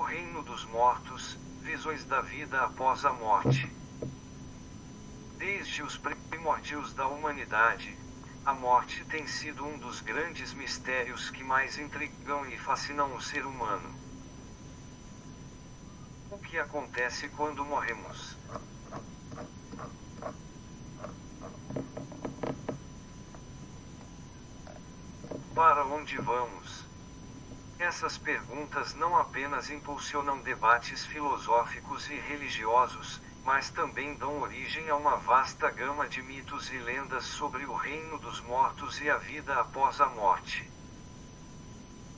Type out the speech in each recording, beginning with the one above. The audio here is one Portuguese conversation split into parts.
reino dos mortos, visões da vida após a morte. Desde os primórdios da humanidade, a morte tem sido um dos grandes mistérios que mais intrigam e fascinam o ser humano. O que acontece quando morremos? Para onde vamos? Essas perguntas não apenas impulsionam debates filosóficos e religiosos, mas também dão origem a uma vasta gama de mitos e lendas sobre o reino dos mortos e a vida após a morte.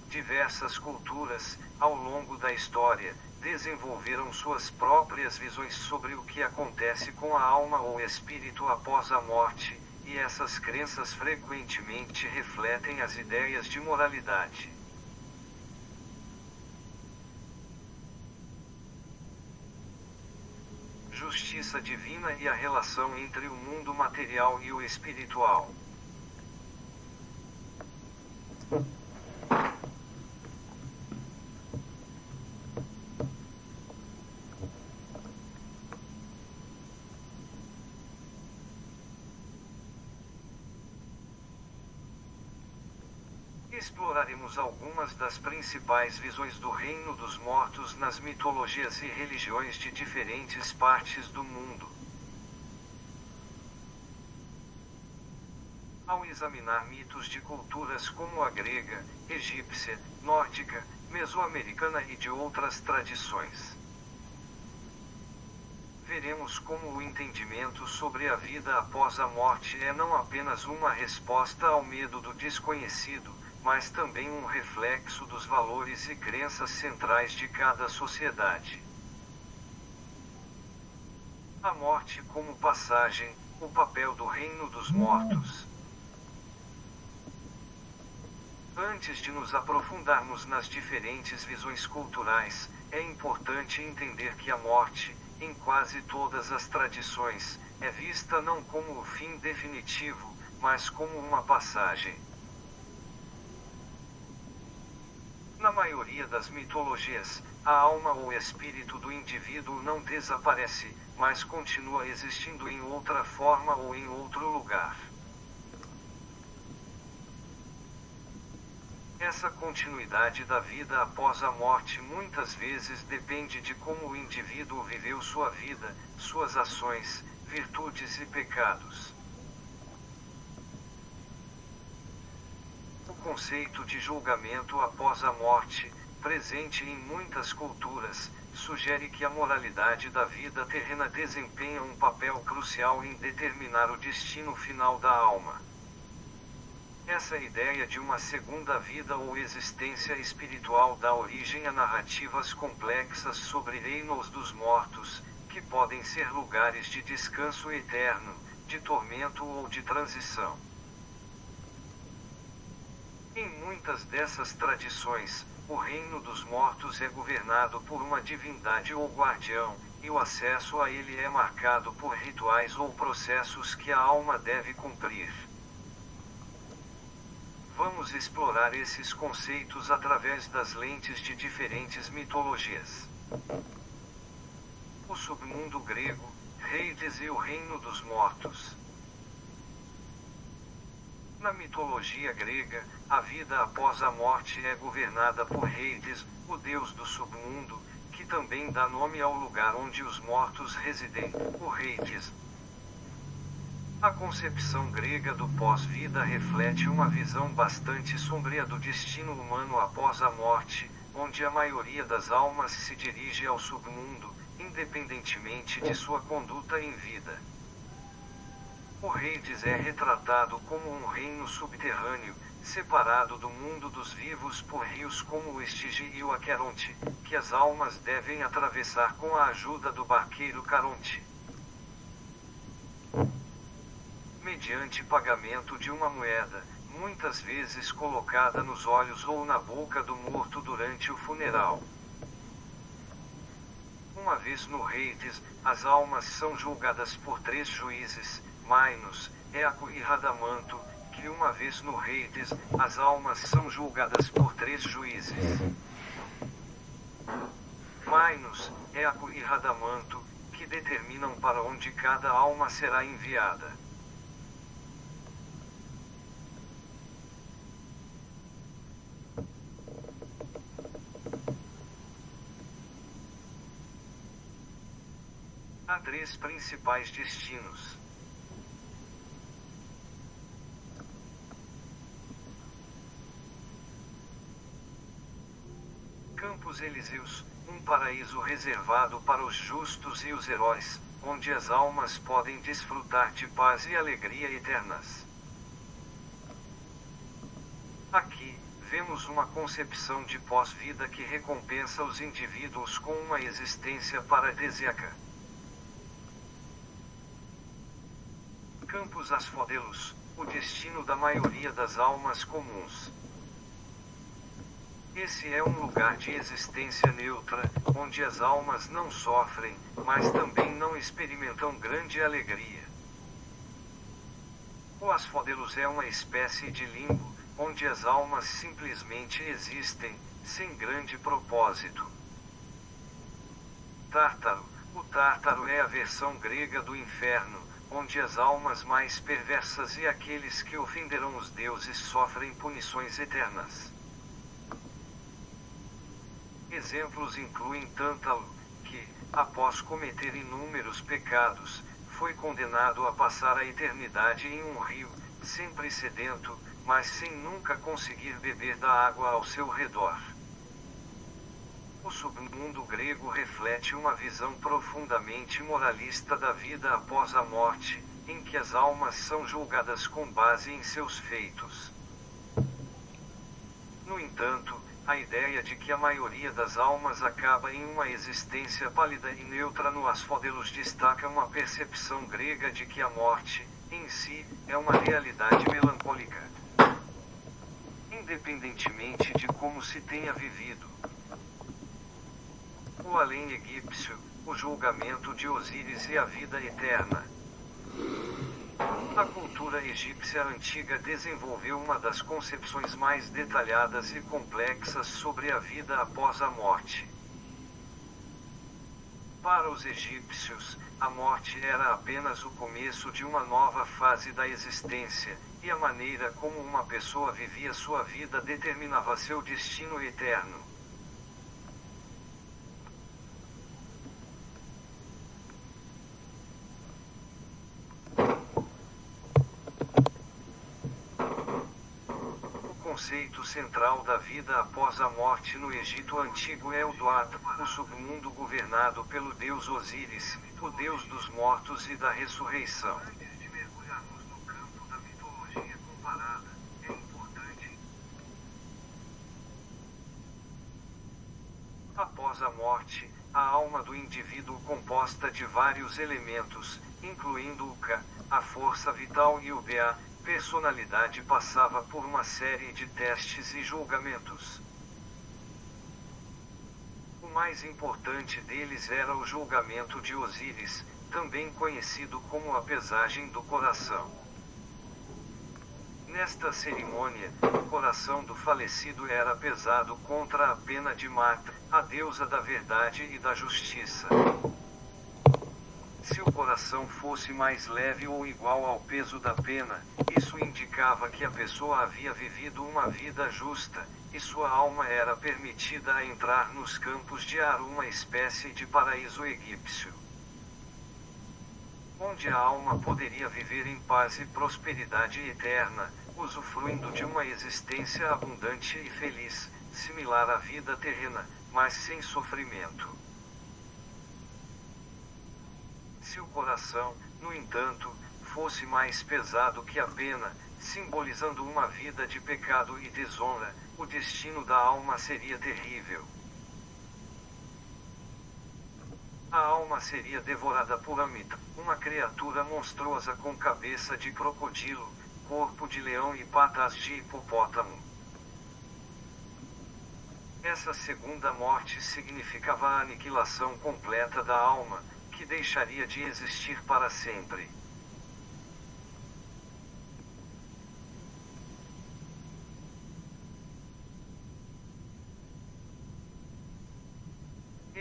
Diversas culturas, ao longo da história, desenvolveram suas próprias visões sobre o que acontece com a alma ou espírito após a morte, e essas crenças frequentemente refletem as ideias de moralidade, justiça divina e a relação entre o mundo material e o espiritual. Exploraremos algumas das principais visões do reino dos mortos nas mitologias e religiões de diferentes partes do mundo. Ao examinar mitos de culturas como a grega, egípcia, nórdica, mesoamericana e de outras tradições, veremos como o entendimento sobre a vida após a morte é não apenas uma resposta ao medo do desconhecido, mas também um reflexo dos valores e crenças centrais de cada sociedade. A morte como passagem, o papel do reino dos mortos. Antes de nos aprofundarmos nas diferentes visões culturais, é importante entender que a morte, em quase todas as tradições, é vista não como o fim definitivo, mas como uma passagem. Na maioria das mitologias, a alma ou espírito do indivíduo não desaparece, mas continua existindo em outra forma ou em outro lugar. Essa continuidade da vida após a morte muitas vezes depende de como o indivíduo viveu sua vida, suas ações, virtudes e pecados. O conceito de julgamento após a morte, presente em muitas culturas, sugere que a moralidade da vida terrena desempenha um papel crucial em determinar o destino final da alma. Essa ideia de uma segunda vida ou existência espiritual dá origem a narrativas complexas sobre reinos dos mortos, que podem ser lugares de descanso eterno, de tormento ou de transição. Em muitas dessas tradições, o reino dos mortos é governado por uma divindade ou guardião, e o acesso a ele é marcado por rituais ou processos que a alma deve cumprir. Vamos explorar esses conceitos através das lentes de diferentes mitologias. O submundo grego, Hades e o reino dos mortos. Na mitologia grega, a vida após a morte é governada por Hades, o deus do submundo, que também dá nome ao lugar onde os mortos residem, o Hades. A concepção grega do pós-vida reflete uma visão bastante sombria do destino humano após a morte, onde a maioria das almas se dirige ao submundo, independentemente de sua conduta em vida. O Hades é retratado como um reino subterrâneo, separado do mundo dos vivos por rios como o Estige e o Aqueronte, que as almas devem atravessar com a ajuda do barqueiro Caronte. Mediante pagamento de uma moeda, muitas vezes colocada nos olhos ou na boca do morto durante o funeral. Uma vez no Hades, as almas são julgadas por 3 juízes, Minos, Eaco e Radamanto, que uma vez no Hades, as almas são julgadas por 3 juízes. Mainos, Eco e Radamanto, que determinam para onde cada alma será enviada. Há três principais destinos. Campos Elíseos, um paraíso reservado para os justos e os heróis, onde as almas podem desfrutar de paz e alegria eternas. Aqui, vemos uma concepção de pós-vida que recompensa os indivíduos com uma existência paradisíaca. Campos Asfodelos, o destino da maioria das almas comuns. Esse é um lugar de existência neutra, onde as almas não sofrem, mas também não experimentam grande alegria. O Asfodelos é uma espécie de limbo, onde as almas simplesmente existem, sem grande propósito. Tártaro, o Tártaro é a versão grega do inferno, onde as almas mais perversas e aqueles que ofenderam os deuses sofrem punições eternas. Exemplos incluem Tântalo, que, após cometer inúmeros pecados, foi condenado a passar a eternidade em um rio, sempre sedento, mas sem nunca conseguir beber da água ao seu redor. O submundo grego reflete uma visão profundamente moralista da vida após a morte, em que as almas são julgadas com base em seus feitos. No entanto, a ideia de que a maioria das almas acaba em uma existência pálida e neutra no Asfodelos destaca uma percepção grega de que a morte, em si, é uma realidade melancólica. Independentemente de como se tenha vivido. O além egípcio, o julgamento de Osíris e a vida eterna. A cultura egípcia antiga desenvolveu uma das concepções mais detalhadas e complexas sobre a vida após a morte. Para os egípcios, a morte era apenas o começo de uma nova fase da existência, e a maneira como uma pessoa vivia sua vida determinava seu destino eterno. O conceito central da vida após a morte no Egito Antigo é o Duat, o submundo governado pelo deus Osíris, o deus dos mortos e da ressurreição. Antes de mergulharmos no campo da mitologia comparada, é importante. Após a morte, a alma do indivíduo composta de vários elementos, incluindo o Ka, a força vital e o Ba, personalidade passava por uma série de testes e julgamentos. O mais importante deles era o julgamento de Osíris, também conhecido como a pesagem do coração. Nesta cerimônia, o coração do falecido era pesado contra a pena de Mata, a deusa da verdade e da justiça. Se o coração fosse mais leve ou igual ao peso da pena, isso indicava que a pessoa havia vivido uma vida justa, e sua alma era permitida a entrar nos campos de Ar, uma espécie de paraíso egípcio, onde a alma poderia viver em paz e prosperidade eterna, usufruindo de uma existência abundante e feliz, similar à vida terrena, mas sem sofrimento. Se o coração, no entanto, fosse mais pesado que a pena, simbolizando uma vida de pecado e desonra, o destino da alma seria terrível. A alma seria devorada por Amita, uma criatura monstruosa com cabeça de crocodilo, corpo de leão e patas de hipopótamo. Essa segunda morte significava a aniquilação completa da alma, que deixaria de existir para sempre.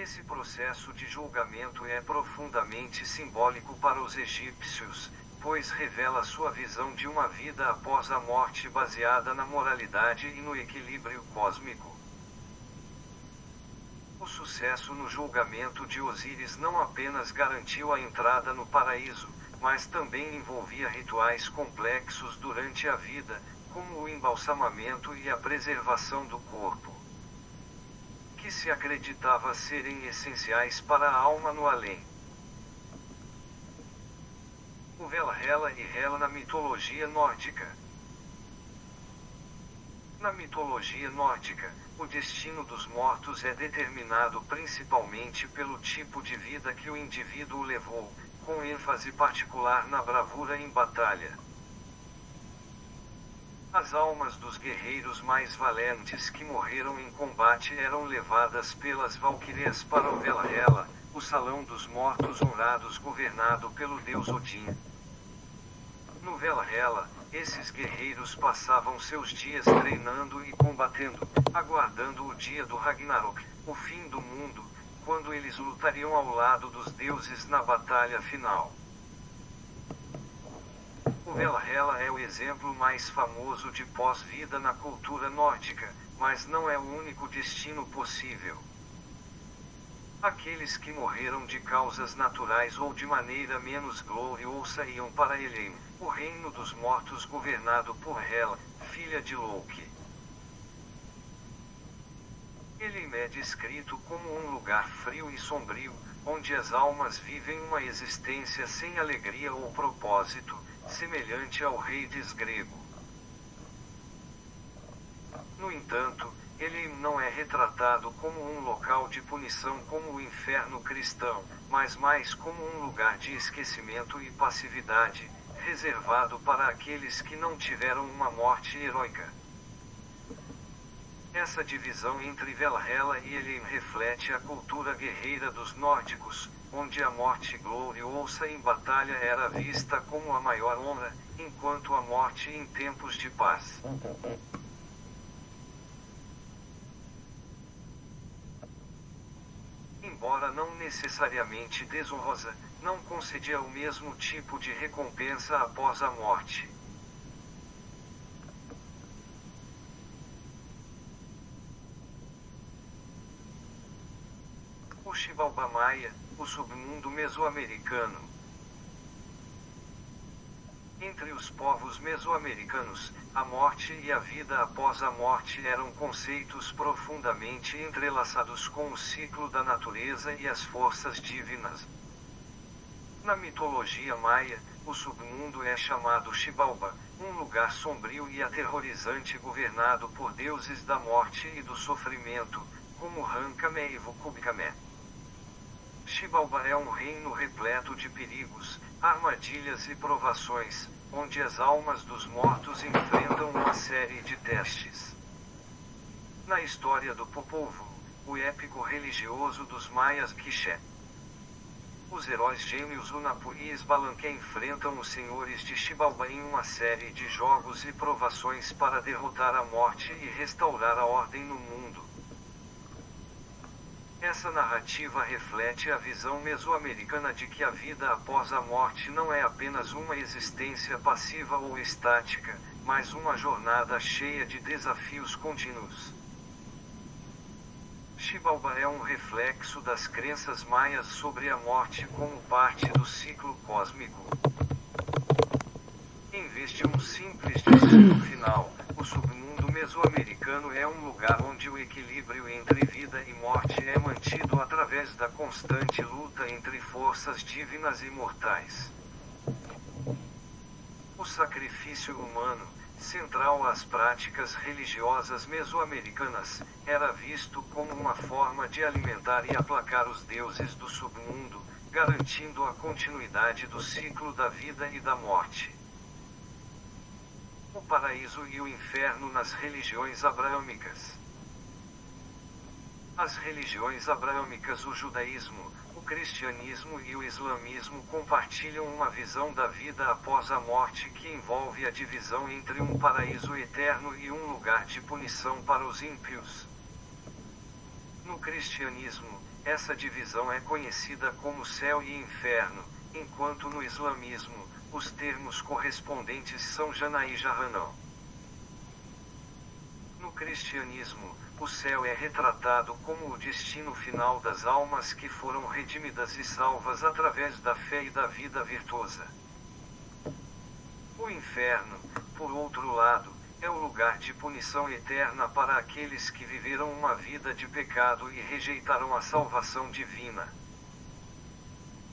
Esse processo de julgamento é profundamente simbólico para os egípcios, pois revela sua visão de uma vida após a morte baseada na moralidade e no equilíbrio cósmico. O sucesso no julgamento de Osíris não apenas garantiu a entrada no paraíso, mas também envolvia rituais complexos durante a vida, como o embalsamamento e a preservação do corpo, que se acreditava serem essenciais para a alma no além. O Valhalla e Hela na mitologia nórdica. Na mitologia nórdica, o destino dos mortos é determinado principalmente pelo tipo de vida que o indivíduo levou, com ênfase particular na bravura em batalha. As almas dos guerreiros mais valentes que morreram em combate eram levadas pelas valquírias para o Valhalla, o salão dos mortos honrados governado pelo deus Odin. No Valhalla, esses guerreiros passavam seus dias treinando e combatendo, aguardando o dia do Ragnarok, o fim do mundo, quando eles lutariam ao lado dos deuses na batalha final. O Valhalla é o exemplo mais famoso de pós-vida na cultura nórdica, mas não é o único destino possível. Aqueles que morreram de causas naturais ou de maneira menos gloriosa iam para Helheim, o reino dos mortos governado por Hela, filha de Loki. Helheim é descrito como um lugar frio e sombrio, onde as almas vivem uma existência sem alegria ou propósito, semelhante ao Hades grego. No entanto, Helheim não é retratado como um local de punição como o inferno cristão, mas mais como um lugar de esquecimento e passividade, reservado para aqueles que não tiveram uma morte heróica. Essa divisão entre Valhalla e Helheim reflete a cultura guerreira dos nórdicos, onde a morte gloriosa em batalha era vista como a maior honra, enquanto a morte em tempos de paz. Embora não necessariamente desonrosa, não concedia o mesmo tipo de recompensa após a morte. O Xibalba Maia, o submundo mesoamericano. Entre os povos mesoamericanos, a morte e a vida após a morte eram conceitos profundamente entrelaçados com o ciclo da natureza e as forças divinas. Na mitologia maia, o submundo é chamado Xibalba, um lugar sombrio e aterrorizante governado por deuses da morte e do sofrimento, como Rancamé e Vucubcamé. Xibalba é um reino repleto de perigos, armadilhas e provações, onde as almas dos mortos enfrentam uma série de testes. Na história do povo, o épico religioso dos maias Quiché, os heróis gêmeos Unapu e Esbalanque enfrentam os senhores de Xibalba em uma série de jogos e provações para derrotar a morte e restaurar a ordem no mundo. Essa narrativa reflete a visão mesoamericana de que a vida após a morte não é apenas uma existência passiva ou estática, mas uma jornada cheia de desafios contínuos. Xibalba é um reflexo das crenças maias sobre a morte como parte do ciclo cósmico. Em vez de um simples destino final, o submundo mesoamericano é um lugar onde o equilíbrio entre vida e morte é mantido através da constante luta entre forças divinas e mortais. O sacrifício humano, central às práticas religiosas mesoamericanas, era visto como uma forma de alimentar e aplacar os deuses do submundo, garantindo a continuidade do ciclo da vida e da morte. O paraíso e o inferno nas religiões abraâmicas. As religiões abraâmicas, o judaísmo, o cristianismo e o islamismo compartilham uma visão da vida após a morte que envolve a divisão entre um paraíso eterno e um lugar de punição para os ímpios. No cristianismo, Essa divisão é conhecida como céu e inferno, enquanto no islamismo, os termos correspondentes são Jannah e Jahannam. No cristianismo, o céu é retratado como o destino final das almas que foram redimidas e salvas através da fé e da vida virtuosa. O inferno, por outro lado, é o lugar de punição eterna para aqueles que viveram uma vida de pecado e rejeitaram a salvação divina.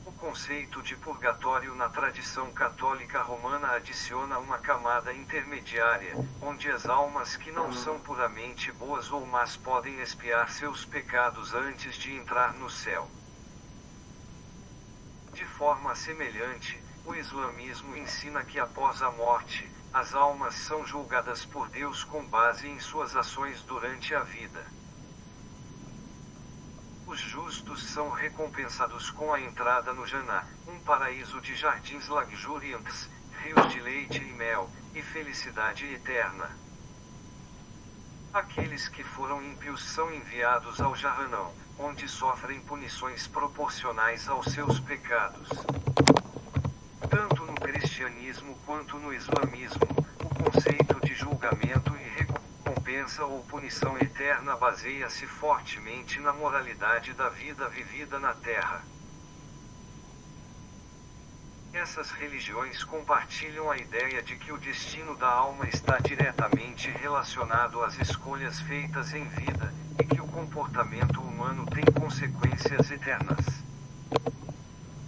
O conceito de purgatório na tradição católica romana adiciona uma camada intermediária, onde as almas que não são puramente boas ou más podem expiar seus pecados antes de entrar no céu. De forma semelhante, o islamismo ensina que após a morte, as almas são julgadas por Deus com base em suas ações durante a vida. Os justos são recompensados com a entrada no Jannah, um paraíso de jardins luxuriantes, rios de leite e mel, e felicidade eterna. Aqueles que foram ímpios são enviados ao Jahannam, onde sofrem punições proporcionais aos seus pecados. Tanto no cristianismo quanto no islamismo, o conceito de julgamento e recompensa ou punição eterna baseia-se fortemente na moralidade da vida vivida na Terra. Essas religiões compartilham a ideia de que o destino da alma está diretamente relacionado às escolhas feitas em vida, e que o comportamento humano tem consequências eternas.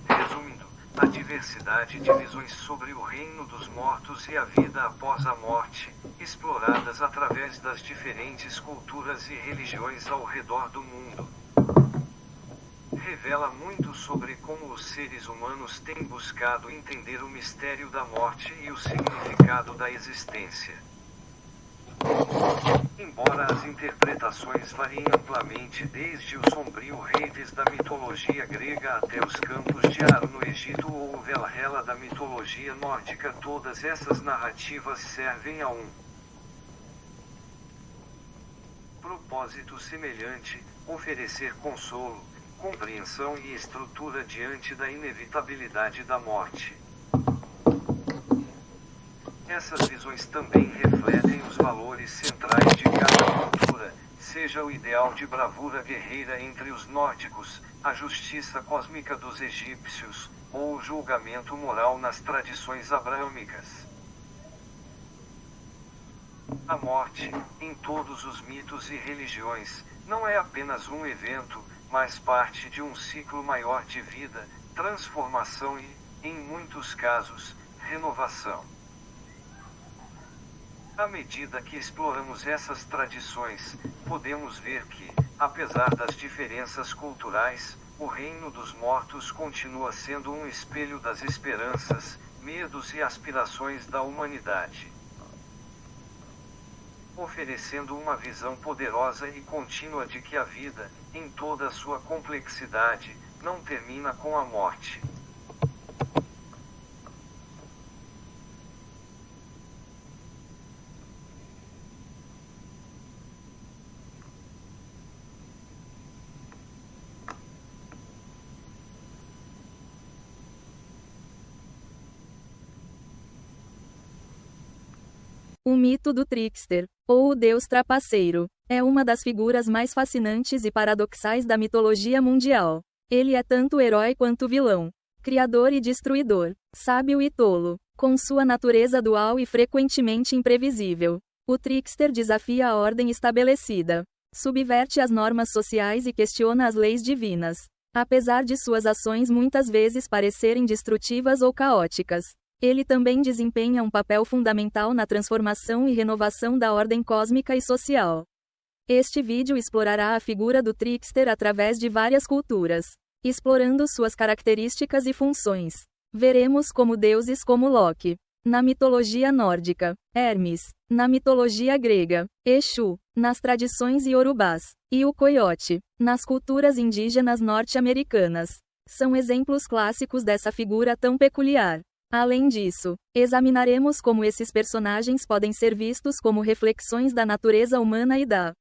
Resumindo, a diversidade de visões sobre o reino dos mortos e a vida após a morte, exploradas através das diferentes culturas e religiões ao redor do mundo, revela muito sobre como os seres humanos têm buscado entender o mistério da morte e o significado da existência. Embora as interpretações variem amplamente desde o sombrio Hades da mitologia grega até os campos de Aro no Egito ou o Valhalla da mitologia nórdica, todas essas narrativas servem a um propósito semelhante: oferecer consolo, compreensão e estrutura diante da inevitabilidade da morte. Essas visões também refletem os valores centrais de cada cultura, seja o ideal de bravura guerreira entre os nórdicos, a justiça cósmica dos egípcios, ou o julgamento moral nas tradições abraâmicas. A morte, em todos os mitos e religiões, não é apenas um evento, mas parte de um ciclo maior de vida, transformação e, em muitos casos, renovação. À medida que exploramos essas tradições, podemos ver que, apesar das diferenças culturais, o reino dos mortos continua sendo um espelho das esperanças, medos e aspirações da humanidade, oferecendo uma visão poderosa e contínua de que a vida, em toda a sua complexidade, não termina com a morte. O mito do trickster, ou o deus trapaceiro, é uma das figuras mais fascinantes e paradoxais da mitologia mundial. Ele é tanto herói quanto vilão, criador e destruidor, sábio e tolo, com sua natureza dual e frequentemente imprevisível. O trickster desafia a ordem estabelecida, subverte as normas sociais e questiona as leis divinas. Apesar de suas ações muitas vezes parecerem destrutivas ou caóticas, ele também desempenha um papel fundamental na transformação e renovação da ordem cósmica e social. Este vídeo explorará a figura do trickster através de várias culturas, explorando suas características e funções. Veremos como deuses como Loki, na mitologia nórdica, Hermes, na mitologia grega, Exu, nas tradições iorubás, e o coiote, nas culturas indígenas norte-americanas, são exemplos clássicos dessa figura tão peculiar. Além disso, examinaremos como esses personagens podem ser vistos como reflexões da natureza humana e da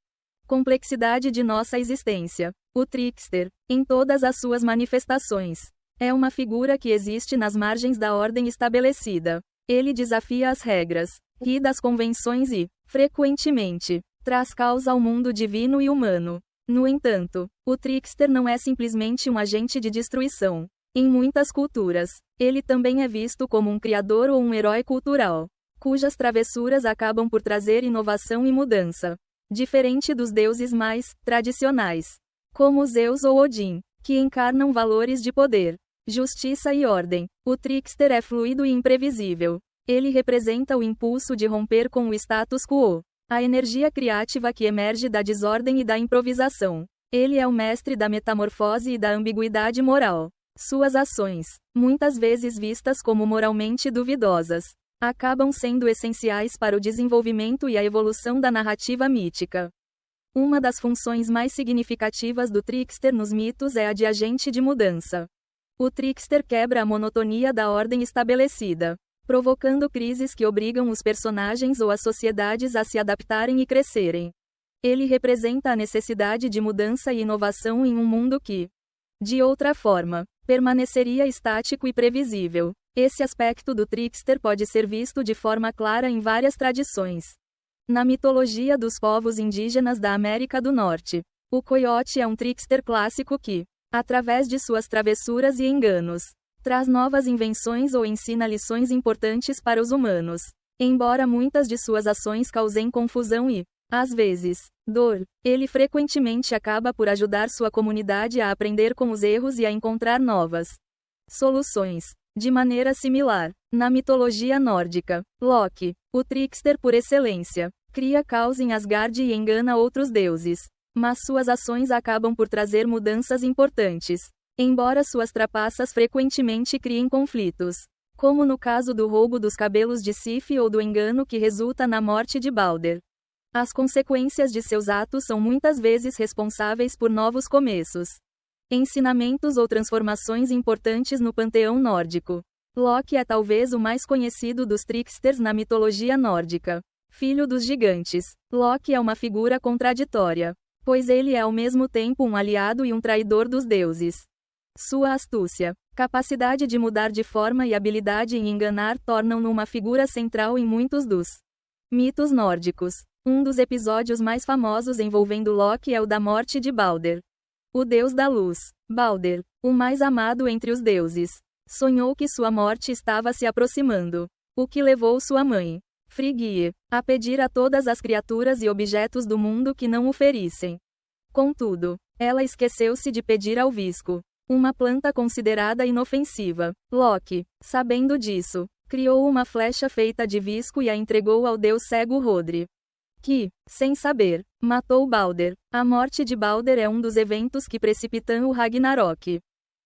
complexidade de nossa existência. O trickster, em todas as suas manifestações, é uma figura que existe nas margens da ordem estabelecida. Ele desafia as regras, ri das convenções e, frequentemente, traz causa ao mundo divino e humano. No entanto, o trickster não é simplesmente um agente de destruição. Em muitas culturas, ele também é visto como um criador ou um herói cultural, cujas travessuras acabam por trazer inovação e mudança. Diferente dos deuses mais tradicionais, como Zeus ou Odin, que encarnam valores de poder, justiça e ordem, o trickster é fluido e imprevisível. Ele representa o impulso de romper com o status quo, a energia criativa que emerge da desordem e da improvisação. Ele é o mestre da metamorfose e da ambiguidade moral. Suas ações, muitas vezes vistas como moralmente duvidosas, acabam sendo essenciais para o desenvolvimento e a evolução da narrativa mítica. Uma das funções mais significativas do trickster nos mitos é a de agente de mudança. O trickster quebra a monotonia da ordem estabelecida, provocando crises que obrigam os personagens ou as sociedades a se adaptarem e crescerem. Ele representa a necessidade de mudança e inovação em um mundo que, de outra forma, permaneceria estático e previsível. Esse aspecto do trickster pode ser visto de forma clara em várias tradições. Na mitologia dos povos indígenas da América do Norte, o coiote é um trickster clássico que, através de suas travessuras e enganos, traz novas invenções ou ensina lições importantes para os humanos. Embora muitas de suas ações causem confusão e, às vezes, dor, ele frequentemente acaba por ajudar sua comunidade a aprender com os erros e a encontrar novas soluções. De maneira similar, na mitologia nórdica, Loki, o trickster por excelência, cria caos em Asgard e engana outros deuses. Mas suas ações acabam por trazer mudanças importantes, embora suas trapaças frequentemente criem conflitos, como no caso do roubo dos cabelos de Sif ou do engano que resulta na morte de Balder. As consequências de seus atos são muitas vezes responsáveis por novos começos, ensinamentos ou transformações importantes no panteão nórdico. Loki é talvez o mais conhecido dos tricksters na mitologia nórdica. Filho dos gigantes, Loki é uma figura contraditória, pois ele é ao mesmo tempo um aliado e um traidor dos deuses. Sua astúcia, capacidade de mudar de forma e habilidade em enganar tornam-no uma figura central em muitos dos mitos nórdicos. Um dos episódios mais famosos envolvendo Loki é o da morte de Balder. O deus da luz, Balder, o mais amado entre os deuses, sonhou que sua morte estava se aproximando, o que levou sua mãe, Frigg, a pedir a todas as criaturas e objetos do mundo que não o ferissem. Contudo, ela esqueceu-se de pedir ao visco, uma planta considerada inofensiva. Loki, sabendo disso, criou uma flecha feita de visco e a entregou ao deus cego Hodri, que, sem saber, matou Balder. A morte de Balder é um dos eventos que precipitam o Ragnarok,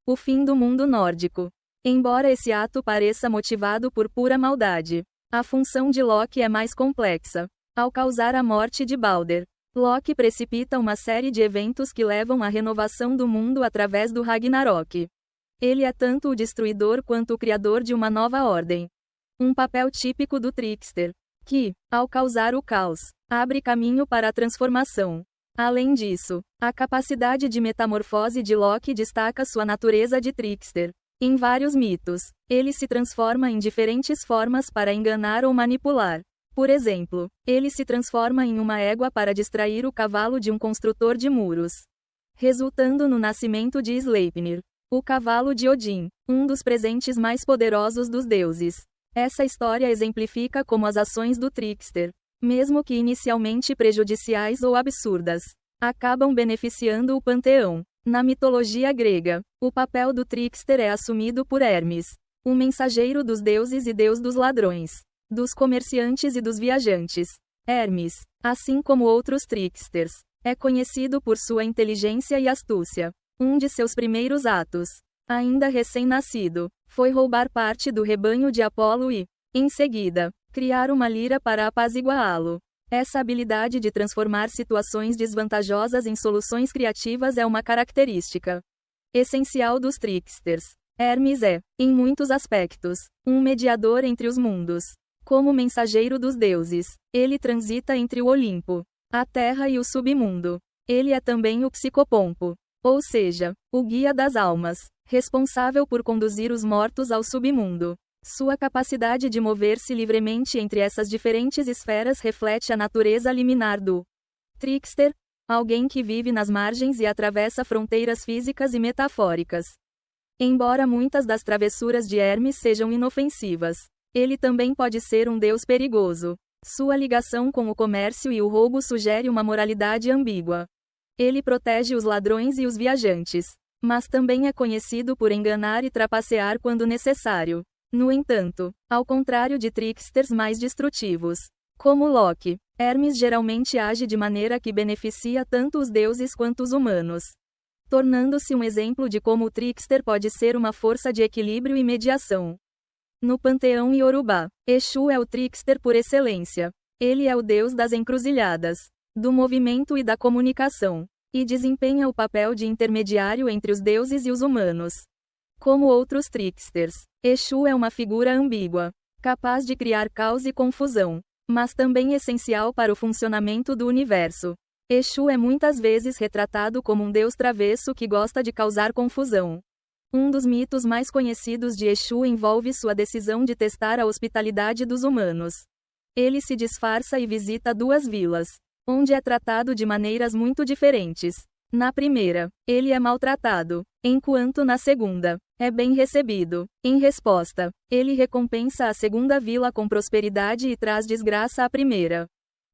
o fim do mundo nórdico. Embora esse ato pareça motivado por pura maldade, a função de Loki é mais complexa. Ao causar a morte de Balder, Loki precipita uma série de eventos que levam à renovação do mundo através do Ragnarok. Ele é tanto o destruidor quanto o criador de uma nova ordem. Um papel típico do trickster, que, ao causar o caos, abre caminho para a transformação. Além disso, a capacidade de metamorfose de Loki destaca sua natureza de trickster. Em vários mitos, ele se transforma em diferentes formas para enganar ou manipular. Por exemplo, ele se transforma em uma égua para distrair o cavalo de um construtor de muros, resultando no nascimento de Sleipnir, o cavalo de Odin, um dos presentes mais poderosos dos deuses. Essa história exemplifica como as ações do trickster, mesmo que inicialmente prejudiciais ou absurdas, acabam beneficiando o panteão. Na mitologia grega, o papel do trickster é assumido por Hermes, o mensageiro dos deuses e deus dos ladrões, dos comerciantes e dos viajantes. Hermes, assim como outros tricksters, é conhecido por sua inteligência e astúcia. Um de seus primeiros atos, ainda recém-nascido, foi roubar parte do rebanho de Apolo e, em seguida, criar uma lira para apaziguá-lo. Essa habilidade de transformar situações desvantajosas em soluções criativas é uma característica essencial dos tricksters. Hermes é, em muitos aspectos, um mediador entre os mundos. Como mensageiro dos deuses, ele transita entre o Olimpo, a Terra e o submundo. Ele é também o psicopompo, ou seja, o guia das almas, responsável por conduzir os mortos ao submundo. Sua capacidade de mover-se livremente entre essas diferentes esferas reflete a natureza liminar do trickster, alguém que vive nas margens e atravessa fronteiras físicas e metafóricas. Embora muitas das travessuras de Hermes sejam inofensivas, ele também pode ser um deus perigoso. Sua ligação com o comércio e o roubo sugere uma moralidade ambígua. Ele protege os ladrões e os viajantes, mas também é conhecido por enganar e trapacear quando necessário. No entanto, ao contrário de tricksters mais destrutivos, como Loki, Hermes geralmente age de maneira que beneficia tanto os deuses quanto os humanos, tornando-se um exemplo de como o trickster pode ser uma força de equilíbrio e mediação. No panteão Iorubá, Exu é o trickster por excelência. Ele é o deus das encruzilhadas, do movimento e da comunicação, e desempenha o papel de intermediário entre os deuses e os humanos. Como outros tricksters, Exu é uma figura ambígua, capaz de criar caos e confusão, mas também essencial para o funcionamento do universo. Exu é muitas vezes retratado como um deus travesso que gosta de causar confusão. Um dos mitos mais conhecidos de Exu envolve sua decisão de testar a hospitalidade dos humanos. Ele se disfarça e visita duas vilas, onde é tratado de maneiras muito diferentes. Na primeira, ele é maltratado, enquanto na segunda, é bem recebido. Em resposta, ele recompensa a segunda vila com prosperidade e traz desgraça à primeira.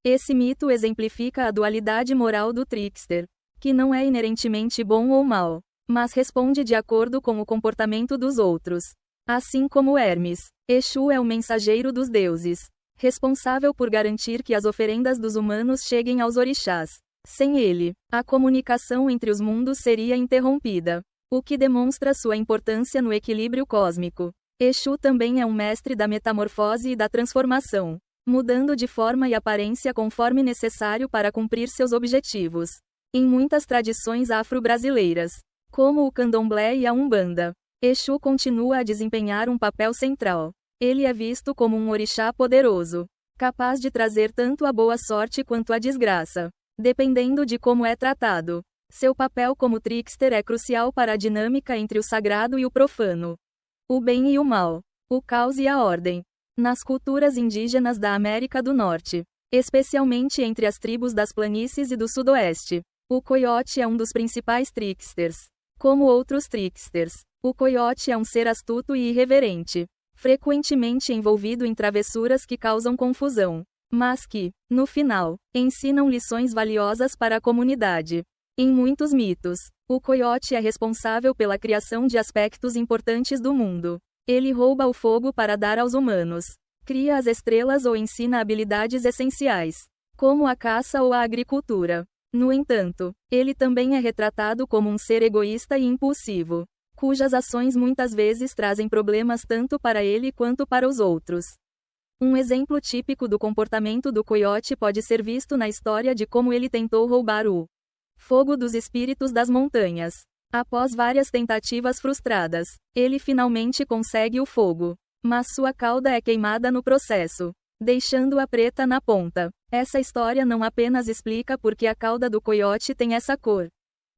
Esse mito exemplifica a dualidade moral do trickster, que não é inerentemente bom ou mal, mas responde de acordo com o comportamento dos outros. Assim como Hermes, Exu é o mensageiro dos deuses, responsável por garantir que as oferendas dos humanos cheguem aos orixás. Sem ele, a comunicação entre os mundos seria interrompida, o que demonstra sua importância no equilíbrio cósmico. Exu também é um mestre da metamorfose e da transformação, mudando de forma e aparência conforme necessário para cumprir seus objetivos. Em muitas tradições afro-brasileiras, como o candomblé e a umbanda, Exu continua a desempenhar um papel central. Ele é visto como um orixá poderoso, capaz de trazer tanto a boa sorte quanto a desgraça, dependendo de como é tratado. Seu papel como trickster é crucial para a dinâmica entre o sagrado e o profano, o bem e o mal, o caos e a ordem. Nas culturas indígenas da América do Norte, especialmente entre as tribos das planícies e do sudoeste, o coiote é um dos principais tricksters. Como outros tricksters, o coiote é um ser astuto e irreverente, frequentemente envolvido em travessuras que causam confusão, mas que, no final, ensinam lições valiosas para a comunidade. Em muitos mitos, o coiote é responsável pela criação de aspectos importantes do mundo. Ele rouba o fogo para dar aos humanos, cria as estrelas ou ensina habilidades essenciais, como a caça ou a agricultura. No entanto, ele também é retratado como um ser egoísta e impulsivo, cujas ações muitas vezes trazem problemas tanto para ele quanto para os outros. Um exemplo típico do comportamento do coiote pode ser visto na história de como ele tentou roubar o fogo dos espíritos das montanhas. Após várias tentativas frustradas, ele finalmente consegue o fogo, mas sua cauda é queimada no processo, deixando-a preta na ponta. Essa história não apenas explica por que a cauda do coiote tem essa cor,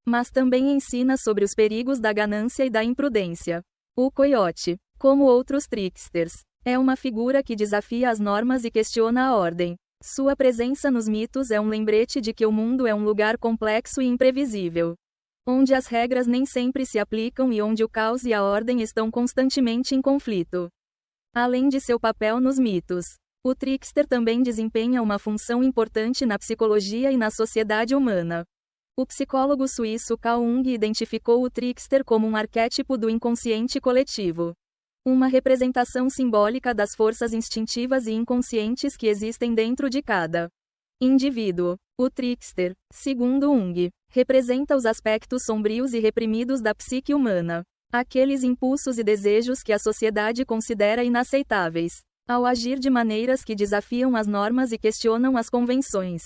mas também ensina sobre os perigos da ganância e da imprudência. O coiote, como outros tricksters, é uma figura que desafia as normas e questiona a ordem. Sua presença nos mitos é um lembrete de que o mundo é um lugar complexo e imprevisível, onde as regras nem sempre se aplicam e onde o caos e a ordem estão constantemente em conflito. Além de seu papel nos mitos, o trickster também desempenha uma função importante na psicologia e na sociedade humana. O psicólogo suíço Carl Jung identificou o trickster como um arquétipo do inconsciente coletivo, uma representação simbólica das forças instintivas e inconscientes que existem dentro de cada indivíduo. O trickster, segundo Jung, representa os aspectos sombrios e reprimidos da psique humana, aqueles impulsos e desejos que a sociedade considera inaceitáveis, ao agir de maneiras que desafiam as normas e questionam as convenções.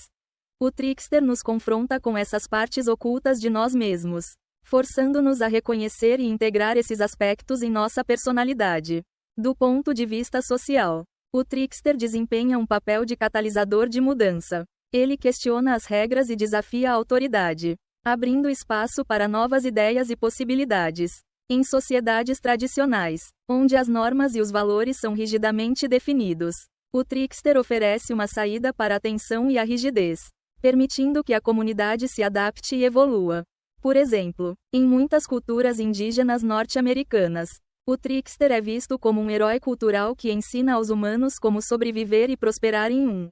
O trickster nos confronta com essas partes ocultas de nós mesmos, forçando-nos a reconhecer e integrar esses aspectos em nossa personalidade. Do ponto de vista social, o trickster desempenha um papel de catalisador de mudança. Ele questiona as regras e desafia a autoridade, abrindo espaço para novas ideias e possibilidades. Em sociedades tradicionais, onde as normas e os valores são rigidamente definidos, o trickster oferece uma saída para a tensão e a rigidez, permitindo que a comunidade se adapte e evolua. Por exemplo, em muitas culturas indígenas norte-americanas, o trickster é visto como um herói cultural que ensina aos humanos como sobreviver e prosperar em um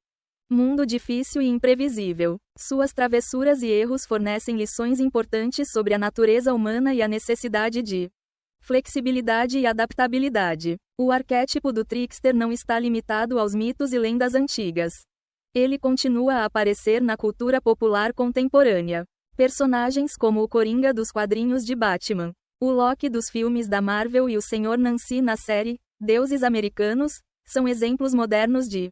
mundo difícil e imprevisível. Suas travessuras e erros fornecem lições importantes sobre a natureza humana e a necessidade de flexibilidade e adaptabilidade. O arquétipo do trickster não está limitado aos mitos e lendas antigas. Ele continua a aparecer na cultura popular contemporânea. Personagens como o Coringa dos quadrinhos de Batman, o Loki dos filmes da Marvel e o Sr. Nancy na série Deuses Americanos, são exemplos modernos de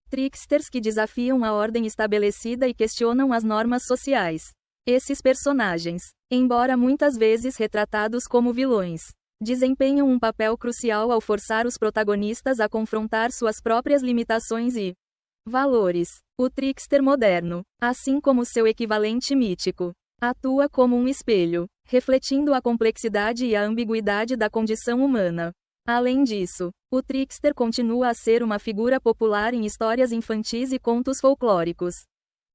tricksters que desafiam a ordem estabelecida e questionam as normas sociais. Esses personagens, embora muitas vezes retratados como vilões, desempenham um papel crucial ao forçar os protagonistas a confrontar suas próprias limitações e valores. O trickster moderno, assim como seu equivalente mítico, atua como um espelho, refletindo a complexidade e a ambiguidade da condição humana. Além disso, o trickster continua a ser uma figura popular em histórias infantis e contos folclóricos.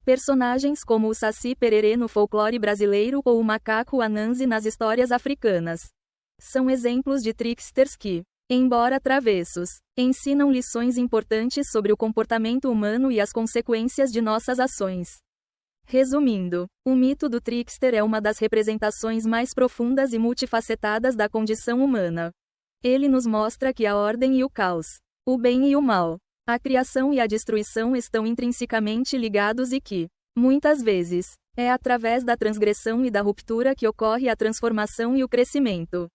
Personagens como o Saci Pererê no folclore brasileiro ou o macaco Anansi nas histórias africanas são exemplos de tricksters que, embora travessos, ensinam lições importantes sobre o comportamento humano e as consequências de nossas ações. Resumindo, o mito do trickster é uma das representações mais profundas e multifacetadas da condição humana. Ele nos mostra que a ordem e o caos, o bem e o mal, a criação e a destruição estão intrinsecamente ligados e que, muitas vezes, é através da transgressão e da ruptura que ocorre a transformação e o crescimento.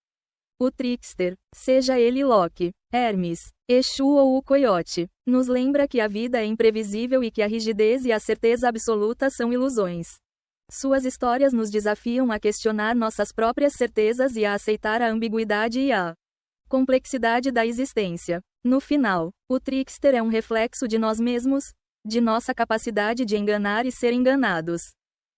O trickster, seja ele Loki, Hermes, Exu ou o Coiote, nos lembra que a vida é imprevisível e que a rigidez e a certeza absoluta são ilusões. Suas histórias nos desafiam a questionar nossas próprias certezas e a aceitar a ambiguidade e a complexidade da existência. No final, o trickster é um reflexo de nós mesmos, de nossa capacidade de enganar e ser enganados,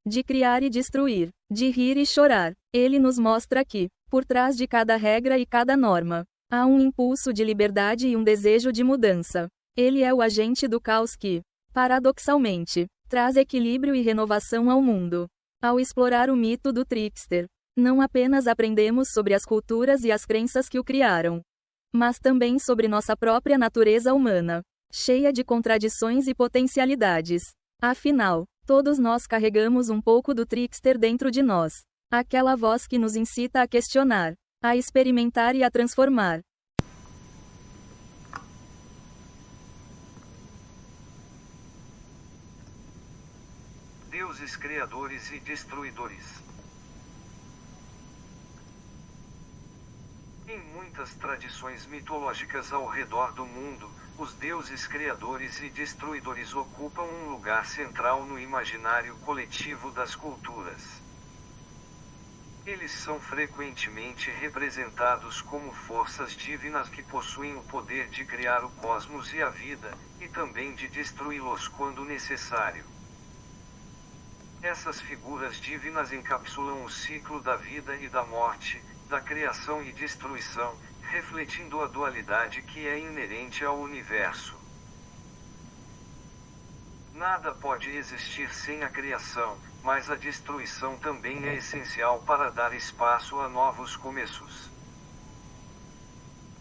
de criar e destruir, de rir e chorar. Ele nos mostra que, por trás de cada regra e cada norma, há um impulso de liberdade e um desejo de mudança. Ele é o agente do caos que, paradoxalmente, traz equilíbrio e renovação ao mundo. Ao explorar o mito do trickster, não apenas aprendemos sobre as culturas e as crenças que o criaram, mas também sobre nossa própria natureza humana, cheia de contradições e potencialidades. Afinal, todos nós carregamos um pouco do trickster dentro de nós. Aquela voz que nos incita a questionar, a experimentar e a transformar. Deuses criadores e destruidores. Em muitas tradições mitológicas ao redor do mundo, os deuses criadores e destruidores ocupam um lugar central no imaginário coletivo das culturas. Eles são frequentemente representados como forças divinas que possuem o poder de criar o cosmos e a vida, e também de destruí-los quando necessário. Essas figuras divinas encapsulam o ciclo da vida e da morte, da criação e destruição, refletindo a dualidade que é inerente ao universo. Nada pode existir sem a criação, mas a destruição também é essencial para dar espaço a novos começos.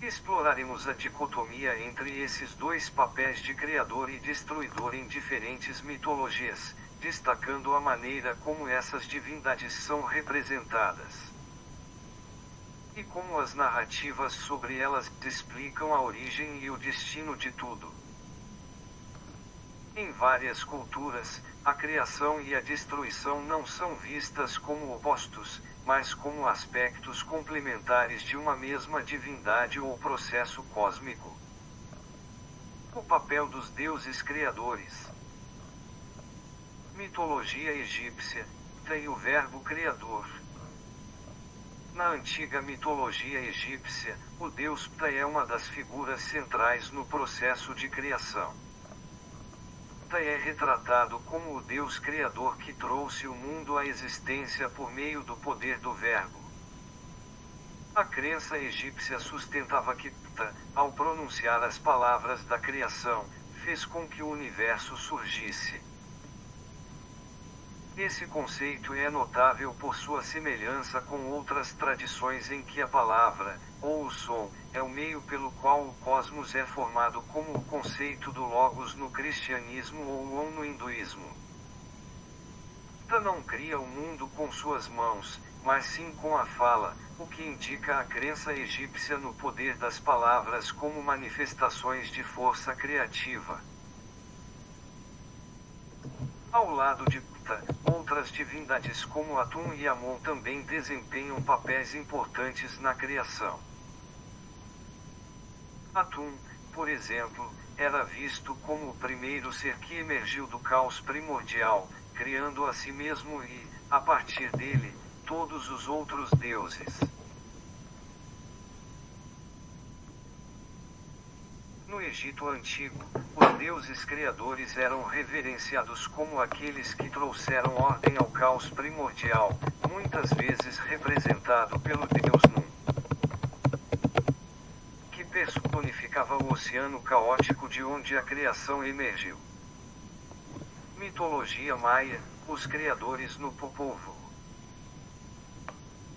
Exploraremos a dicotomia entre esses dois papéis de criador e destruidor em diferentes mitologias, destacando a maneira como essas divindades são representadas. E como as narrativas sobre elas explicam a origem e o destino de tudo. Em várias culturas, a criação e a destruição não são vistas como opostos, mas como aspectos complementares de uma mesma divindade ou processo cósmico. O papel dos deuses criadores. Mitologia egípcia, tem o verbo criador. Na antiga mitologia egípcia, o deus Ptah é uma das figuras centrais no processo de criação. Gupta é retratado como o Deus Criador que trouxe o mundo à existência por meio do poder do Verbo. A crença egípcia sustentava que Gupta, ao pronunciar as palavras da criação, fez com que o universo surgisse. Esse conceito é notável por sua semelhança com outras tradições em que a palavra, ou o som, é o meio pelo qual o cosmos é formado, como o conceito do Logos no cristianismo ou o Om no hinduísmo. Gupta não cria o mundo com suas mãos, mas sim com a fala, o que indica a crença egípcia no poder das palavras como manifestações de força criativa. Ao lado de Gupta, outras divindades como Atum e Amon também desempenham papéis importantes na criação. Atum, por exemplo, era visto como o primeiro ser que emergiu do caos primordial, criando a si mesmo e, a partir dele, todos os outros deuses. No Egito Antigo, os deuses criadores eram reverenciados como aqueles que trouxeram ordem ao caos primordial, muitas vezes representado pelo deus Nun, que personificava o oceano caótico de onde a criação emergiu. Mitologia maia, os criadores no Popovo.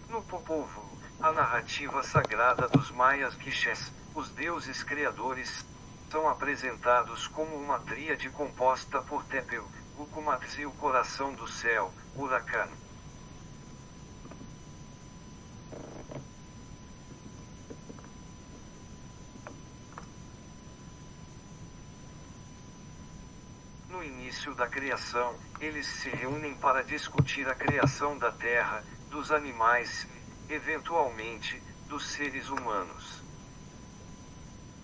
No Popovo, a narrativa sagrada dos maias quichés, os deuses criadores, são apresentados como uma tríade composta por Tepeu, Ucumatzi, o coração do céu, Huracan. No início da criação, eles se reúnem para discutir a criação da terra, dos animais e, eventualmente, dos seres humanos.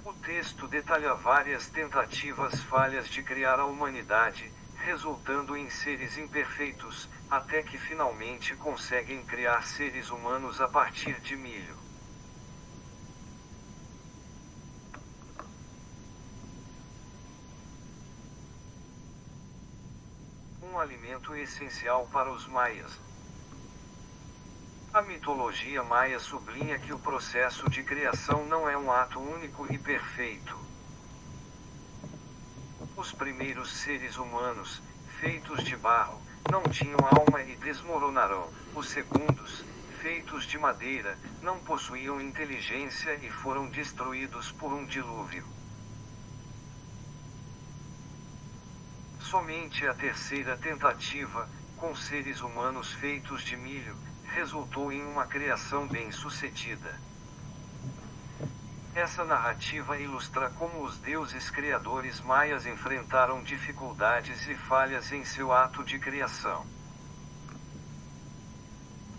O texto detalha várias tentativas falhas de criar a humanidade, resultando em seres imperfeitos, até que finalmente conseguem criar seres humanos a partir de milho. Um alimento essencial para os maias. A mitologia maia sublinha que o processo de criação não é um ato único e perfeito. Os primeiros seres humanos, feitos de barro, não tinham alma e desmoronaram. Os segundos, feitos de madeira, não possuíam inteligência e foram destruídos por um dilúvio. Somente a terceira tentativa, com seres humanos feitos de milho, resultou em uma criação bem-sucedida. Essa narrativa ilustra como os deuses criadores maias enfrentaram dificuldades e falhas em seu ato de criação,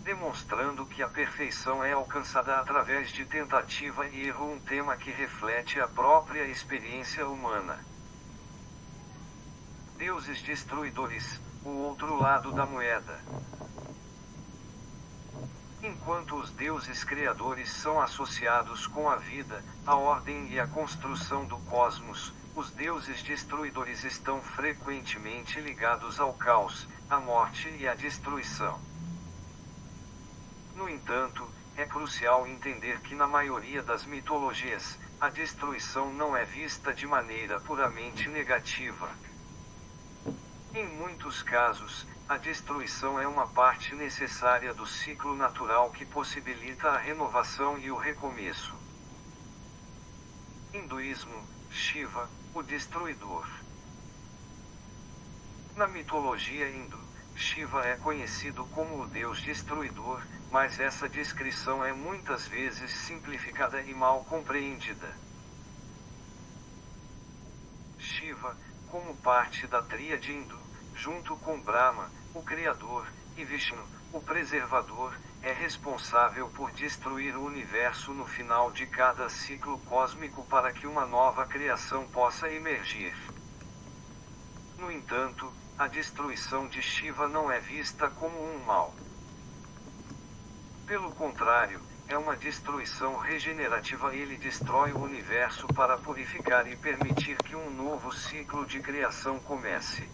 demonstrando que a perfeição é alcançada através de tentativa e erro, um tema que reflete a própria experiência humana. Deuses destruidores, o outro lado da moeda. Enquanto os deuses criadores são associados com a vida, a ordem e a construção do cosmos, os deuses destruidores estão frequentemente ligados ao caos, à morte e à destruição. No entanto, é crucial entender que na maioria das mitologias, a destruição não é vista de maneira puramente negativa. Em muitos casos, a destruição é uma parte necessária do ciclo natural que possibilita a renovação e o recomeço. Hinduísmo, Shiva, o destruidor. Na mitologia hindu, Shiva é conhecido como o deus destruidor, mas essa descrição é muitas vezes simplificada e mal compreendida. Shiva, como parte da tríade hindu, junto com Brahma, o Criador, e Vishnu, o Preservador, é responsável por destruir o universo no final de cada ciclo cósmico para que uma nova criação possa emergir. No entanto, a destruição de Shiva não é vista como um mal. Pelo contrário, é uma destruição regenerativa. Ele destrói o universo para purificar e permitir que um novo ciclo de criação comece.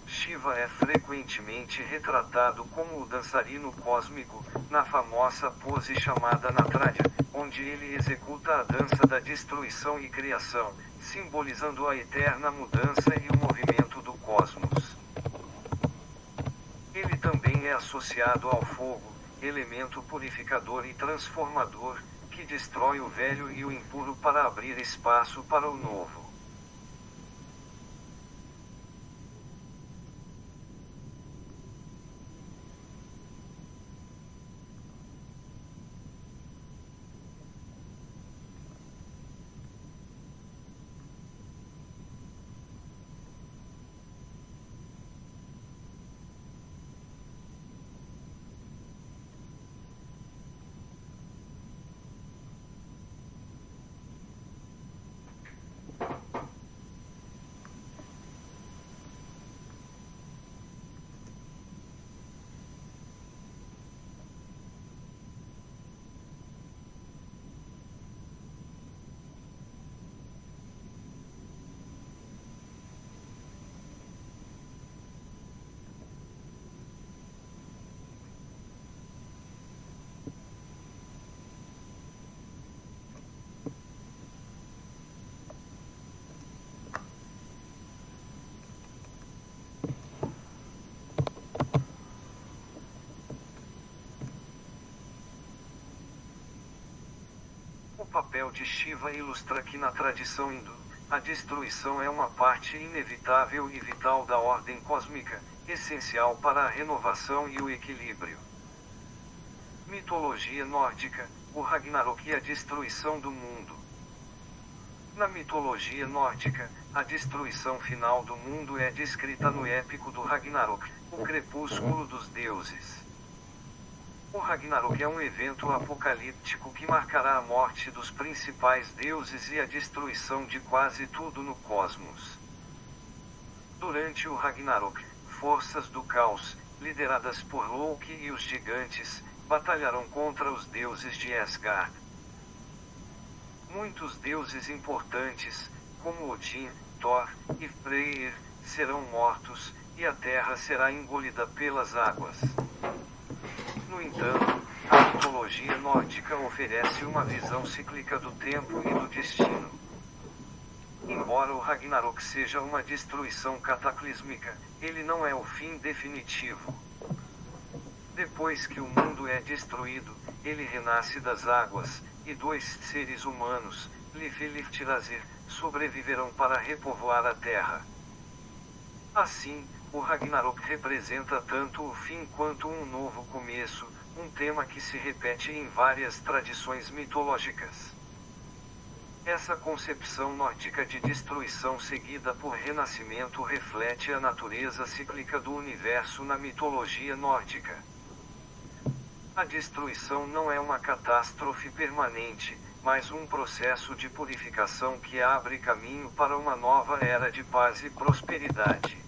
Shiva é frequentemente retratado como o dançarino cósmico, na famosa pose chamada Natratya, onde ele executa a dança da destruição e criação, simbolizando a eterna mudança e o movimento do cosmos. Ele também é associado ao fogo, elemento purificador e transformador, que destrói o velho e o impuro para abrir espaço para o novo. O papel de Shiva ilustra que na tradição hindu, a destruição é uma parte inevitável e vital da ordem cósmica, essencial para a renovação e o equilíbrio. Mitologia nórdica, o Ragnarok e a destruição do mundo. Na mitologia nórdica, a destruição final do mundo é descrita no épico do Ragnarok, o crepúsculo dos deuses. O Ragnarok é um evento apocalíptico que marcará a morte dos principais deuses e a destruição de quase tudo no cosmos. Durante o Ragnarok, forças do caos, lideradas por Loki e os gigantes, batalharão contra os deuses de Asgard. Muitos deuses importantes, como Odin, Thor e Freyr, serão mortos, e a terra será engolida pelas águas. No entanto, a mitologia nórdica oferece uma visão cíclica do tempo e do destino. Embora o Ragnarok seja uma destruição cataclísmica, ele não é o fim definitivo. Depois que o mundo é destruído, ele renasce das águas, e dois seres humanos, Lif e Liftrazir, sobreviverão para repovoar a terra. Assim, o Ragnarok representa tanto o fim quanto um novo começo, um tema que se repete em várias tradições mitológicas. Essa concepção nórdica de destruição seguida por renascimento reflete a natureza cíclica do universo na mitologia nórdica. A destruição não é uma catástrofe permanente, mas um processo de purificação que abre caminho para uma nova era de paz e prosperidade.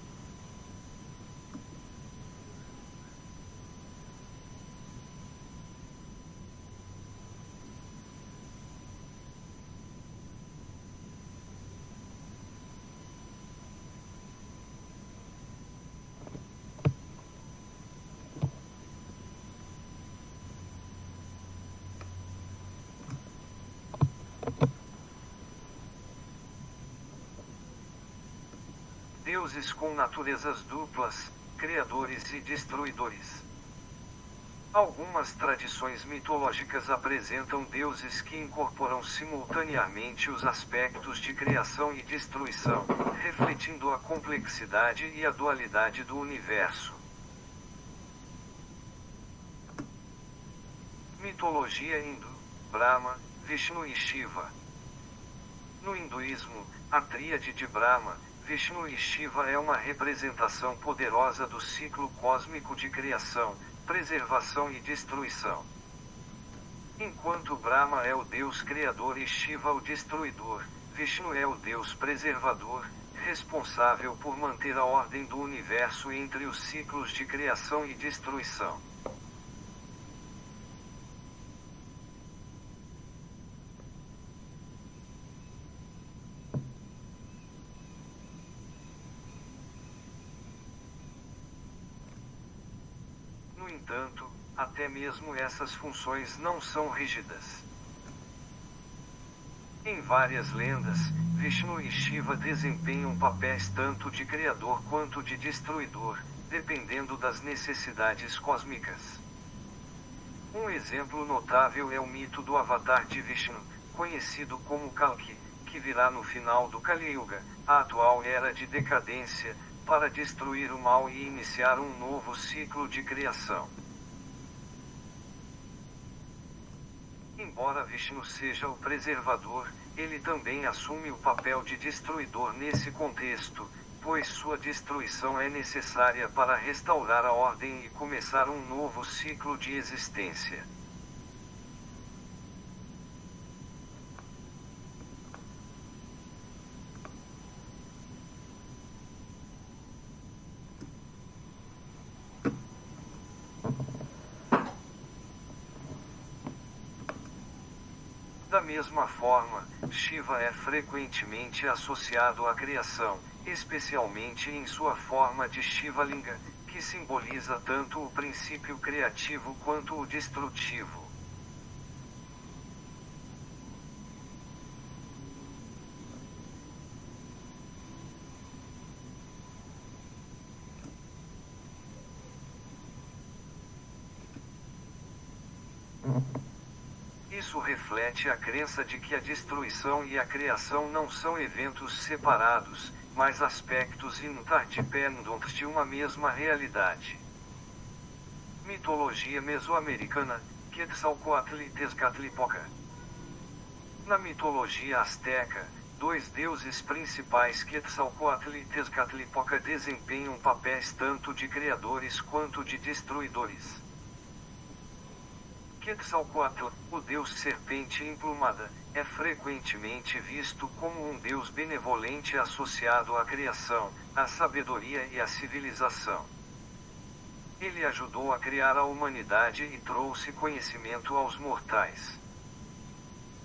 Deuses com naturezas duplas, criadores e destruidores. Algumas tradições mitológicas apresentam deuses que incorporam simultaneamente os aspectos de criação e destruição, refletindo a complexidade e a dualidade do universo. Mitologia hindu, Brahma, Vishnu e Shiva. No hinduísmo, a tríade de Brahma, Vishnu e Shiva é uma representação poderosa do ciclo cósmico de criação, preservação e destruição. Enquanto Brahma é o Deus criador e Shiva o destruidor, Vishnu é o Deus preservador, responsável por manter a ordem do universo entre os ciclos de criação e destruição. entanto, até mesmo essas funções não são rígidas. Em várias lendas, Vishnu e Shiva desempenham papéis tanto de criador quanto de destruidor, dependendo das necessidades cósmicas. Um exemplo notável é o mito do Avatar de Vishnu, conhecido como Kalki, que virá no final do Kali Yuga, a atual era de decadência, para destruir o mal e iniciar um novo ciclo de criação. Embora Vishnu seja o preservador, ele também assume o papel de destruidor nesse contexto, pois sua destruição é necessária para restaurar a ordem e começar um novo ciclo de existência. Da mesma forma, Shiva é frequentemente associado à criação, especialmente em sua forma de Shivalinga, que simboliza tanto o princípio criativo quanto o destrutivo. Isso reflete a crença de que a destruição e a criação não são eventos separados, mas aspectos interdependentes de uma mesma realidade. Mitologia mesoamericana, Quetzalcoatl e Tezcatlipoca. Na mitologia asteca, dois deuses principais, Quetzalcoatl e Tezcatlipoca, desempenham papéis tanto de criadores quanto de destruidores. Quetzalcoatl, o deus serpente emplumada, é frequentemente visto como um deus benevolente associado à criação, à sabedoria e à civilização. Ele ajudou a criar a humanidade e trouxe conhecimento aos mortais.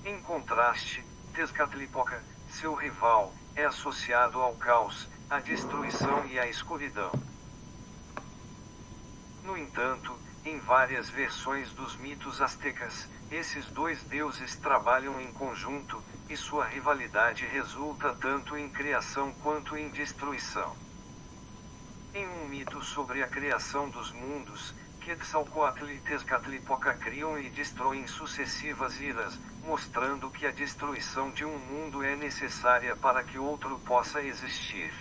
Em contraste, Tezcatlipoca, seu rival, é associado ao caos, à destruição e à escuridão. No entanto, em várias versões dos mitos astecas, esses dois deuses trabalham em conjunto, e sua rivalidade resulta tanto em criação quanto em destruição. Em um mito sobre a criação dos mundos, Quetzalcoatl e Tezcatlipoca criam e destroem sucessivas eras, mostrando que a destruição de um mundo é necessária para que outro possa existir.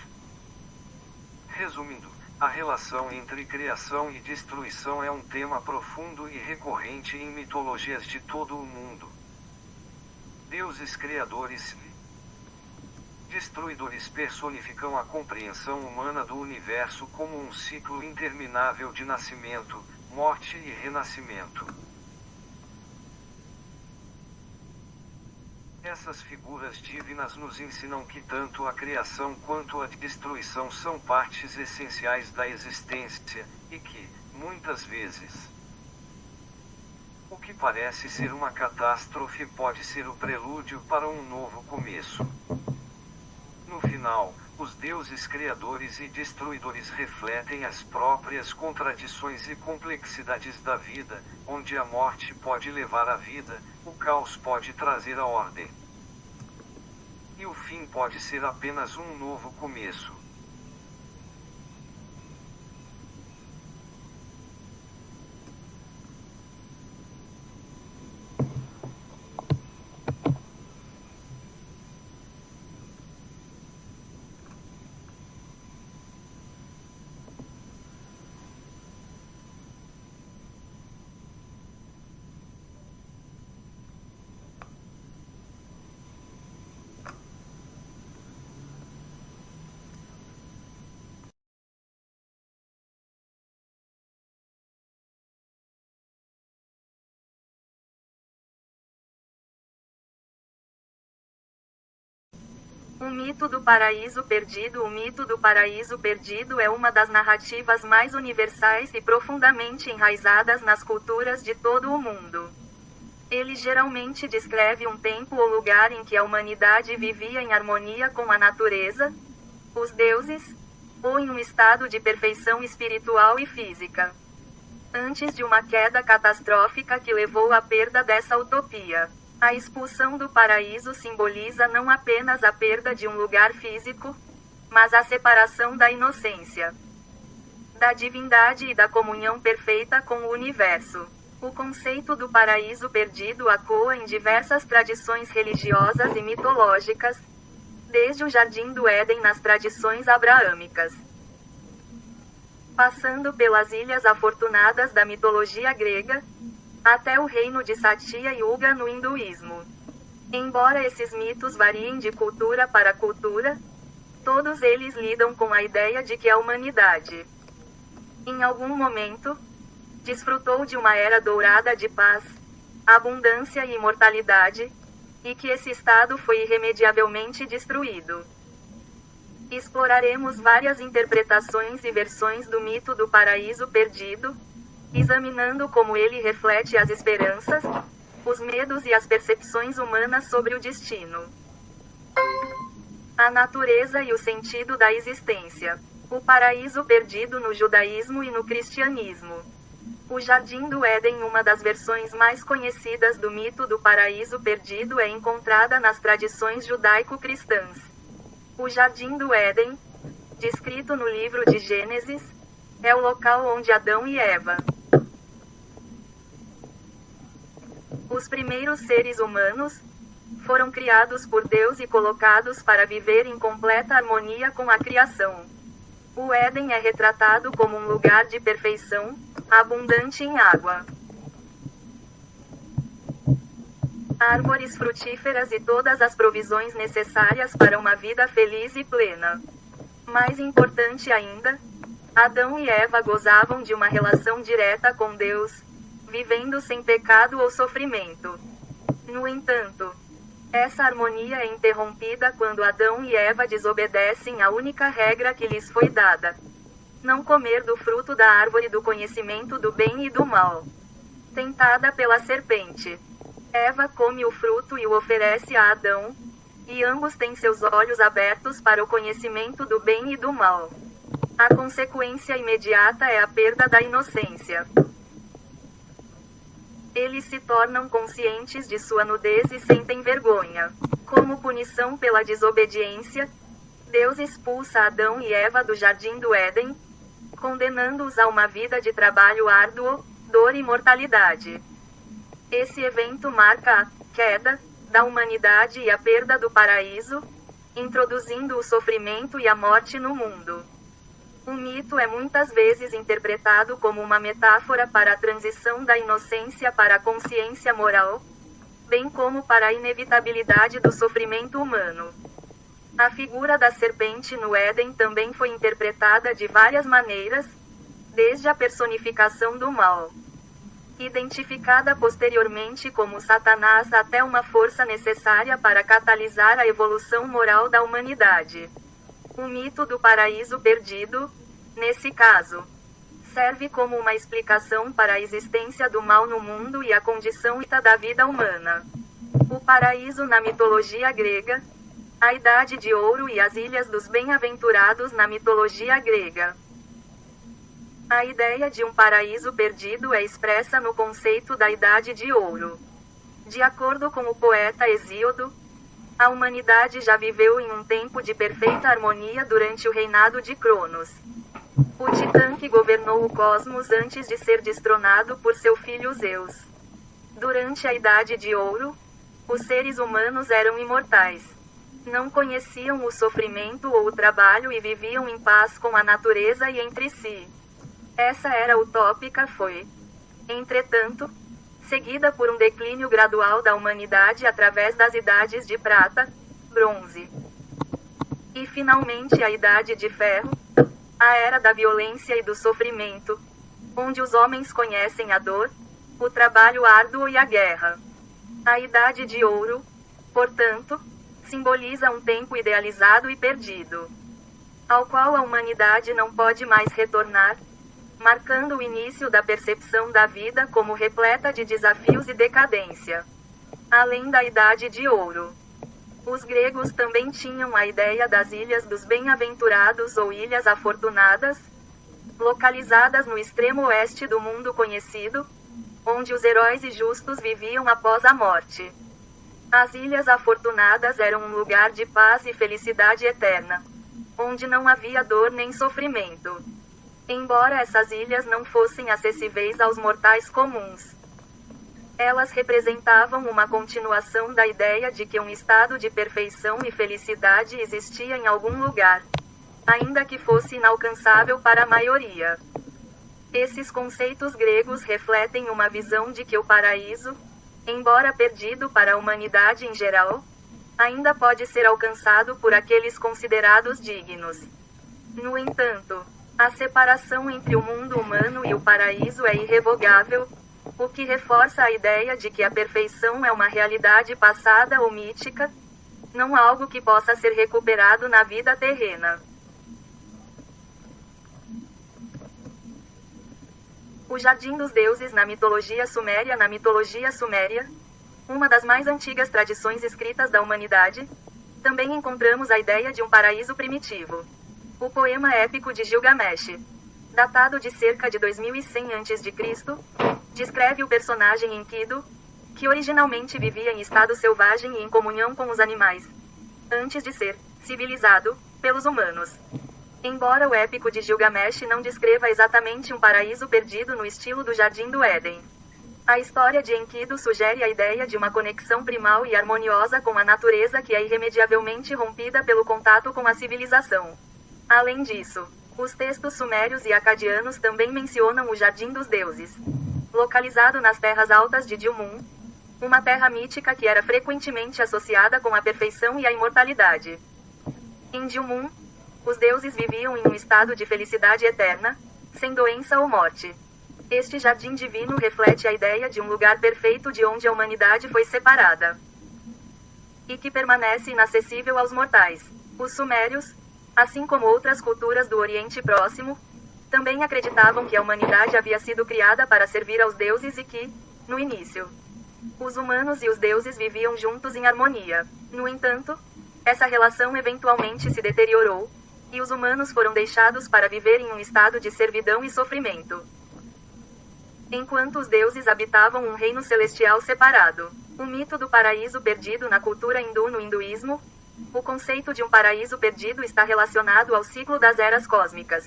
Resumindo, a relação entre criação e destruição é um tema profundo e recorrente em mitologias de todo o mundo. Deuses criadores e destruidores personificam a compreensão humana do universo como um ciclo interminável de nascimento, morte e renascimento. Essas figuras divinas nos ensinam que tanto a criação quanto a destruição são partes essenciais da existência, e que, muitas vezes, o que parece ser uma catástrofe pode ser o prelúdio para um novo começo. No final, os deuses criadores e destruidores refletem as próprias contradições e complexidades da vida, onde a morte pode levar à vida, o caos pode trazer a ordem. E o fim pode ser apenas um novo começo. O mito do paraíso perdido. O mito do paraíso perdido é uma das narrativas mais universais e profundamente enraizadas nas culturas de todo o mundo. Ele geralmente descreve um tempo ou lugar em que a humanidade vivia em harmonia com a natureza, os deuses, ou em um estado de perfeição espiritual e física. antes de uma queda catastrófica que levou à perda dessa utopia. A expulsão do paraíso simboliza não apenas a perda de um lugar físico, mas a separação da inocência, da divindade e da comunhão perfeita com o universo. O conceito do paraíso perdido ecoa em diversas tradições religiosas e mitológicas, desde o Jardim do Éden nas tradições abraâmicas, passando pelas Ilhas Afortunadas da mitologia grega, até o reino de Satya Yuga no hinduísmo. Embora esses mitos variem de cultura para cultura, todos eles lidam com a ideia de que a humanidade, em algum momento, desfrutou de uma era dourada de paz, abundância e imortalidade, e que esse estado foi irremediavelmente destruído. Exploraremos várias interpretações e versões do mito do paraíso perdido, examinando como ele reflete as esperanças, os medos e as percepções humanas sobre o destino, a natureza e o sentido da existência. O paraíso perdido no judaísmo e no cristianismo. O Jardim do Éden, uma das versões mais conhecidas do mito do paraíso perdido, é encontrada nas tradições judaico-cristãs. O Jardim do Éden, descrito no livro de Gênesis, é o local onde Adão e Eva, os primeiros seres humanos, foram criados por Deus e colocados para viver em completa harmonia com a criação. O Éden é retratado como um lugar de perfeição, abundante em água, árvores frutíferas e todas as provisões necessárias para uma vida feliz e plena. Mais importante ainda, Adão e Eva gozavam de uma relação direta com Deus, vivendo sem pecado ou sofrimento. No entanto, essa harmonia é interrompida quando Adão e Eva desobedecem à única regra que lhes foi dada: não comer do fruto da árvore do conhecimento do bem e do mal. Tentada pela serpente, Eva come o fruto e o oferece a Adão, e ambos têm seus olhos abertos para o conhecimento do bem e do mal. A consequência imediata é a perda da inocência. Eles se tornam conscientes de sua nudez e sentem vergonha. Como punição pela desobediência, Deus expulsa Adão e Eva do Jardim do Éden, condenando-os a uma vida de trabalho árduo, dor e mortalidade. Esse evento marca a queda da humanidade e a perda do paraíso, introduzindo o sofrimento e a morte no mundo. O mito é muitas vezes interpretado como uma metáfora para a transição da inocência para a consciência moral, bem como para a inevitabilidade do sofrimento humano. A figura da serpente no Éden também foi interpretada de várias maneiras, desde a personificação do mal, identificada posteriormente como Satanás, até uma força necessária para catalisar a evolução moral da humanidade. O mito do paraíso perdido, nesse caso, serve como uma explicação para a existência do mal no mundo e a condição da vida humana. O paraíso na mitologia grega, a Idade de Ouro e as Ilhas dos Bem-aventurados na mitologia grega. A ideia de um paraíso perdido é expressa no conceito da Idade de Ouro. De acordo com o poeta Hesíodo, a humanidade já viveu em um tempo de perfeita harmonia durante o reinado de Cronos, o titã que governou o cosmos antes de ser destronado por seu filho Zeus. Durante a Idade de Ouro, os seres humanos eram imortais. Não conheciam o sofrimento ou o trabalho e viviam em paz com a natureza e entre si. Essa era utópica foi, entretanto, seguida por um declínio gradual da humanidade através das idades de prata, bronze e finalmente a Idade de Ferro, a era da violência e do sofrimento, onde os homens conhecem a dor, o trabalho árduo e a guerra. A Idade de Ouro, portanto, simboliza um tempo idealizado e perdido, ao qual a humanidade não pode mais retornar, marcando o início da percepção da vida como repleta de desafios e decadência. Além da Idade de Ouro, os gregos também tinham a ideia das Ilhas dos Bem-aventurados ou Ilhas Afortunadas, localizadas no extremo oeste do mundo conhecido, onde os heróis e justos viviam após a morte. As Ilhas Afortunadas eram um lugar de paz e felicidade eterna, onde não havia dor nem sofrimento. Embora essas ilhas não fossem acessíveis aos mortais comuns, elas representavam uma continuação da ideia de que um estado de perfeição e felicidade existia em algum lugar, ainda que fosse inalcançável para a maioria. Esses conceitos gregos refletem uma visão de que o paraíso, embora perdido para a humanidade em geral, ainda pode ser alcançado por aqueles considerados dignos. No entanto, a separação entre o mundo humano e o paraíso é irrevogável, o que reforça a ideia de que a perfeição é uma realidade passada ou mítica, não algo que possa ser recuperado na vida terrena. O Jardim dos Deuses na mitologia suméria. Na mitologia suméria, uma das mais antigas tradições escritas da humanidade, também encontramos a ideia de um paraíso primitivo. O poema épico de Gilgamesh, datado de cerca de 2100 a.C., descreve o personagem Enkidu, que originalmente vivia em estado selvagem e em comunhão com os animais, antes de ser civilizado pelos humanos. Embora o épico de Gilgamesh não descreva exatamente um paraíso perdido no estilo do Jardim do Éden, a história de Enkidu sugere a ideia de uma conexão primal e harmoniosa com a natureza que é irremediavelmente rompida pelo contato com a civilização. Além disso, os textos sumérios e acadianos também mencionam o Jardim dos Deuses, localizado nas terras altas de Dilmun, uma terra mítica que era frequentemente associada com a perfeição e a imortalidade. Em Dilmun, os deuses viviam em um estado de felicidade eterna, sem doença ou morte. Este jardim divino reflete a ideia de um lugar perfeito de onde a humanidade foi separada, e que permanece inacessível aos mortais. Os sumérios, assim como outras culturas do Oriente Próximo, também acreditavam que a humanidade havia sido criada para servir aos deuses e que, no início, os humanos e os deuses viviam juntos em harmonia. No entanto, essa relação eventualmente se deteriorou, e os humanos foram deixados para viver em um estado de servidão e sofrimento, enquanto os deuses habitavam um reino celestial separado. O mito do paraíso perdido na cultura hindu. No hinduísmo, o conceito de um paraíso perdido está relacionado ao ciclo das eras cósmicas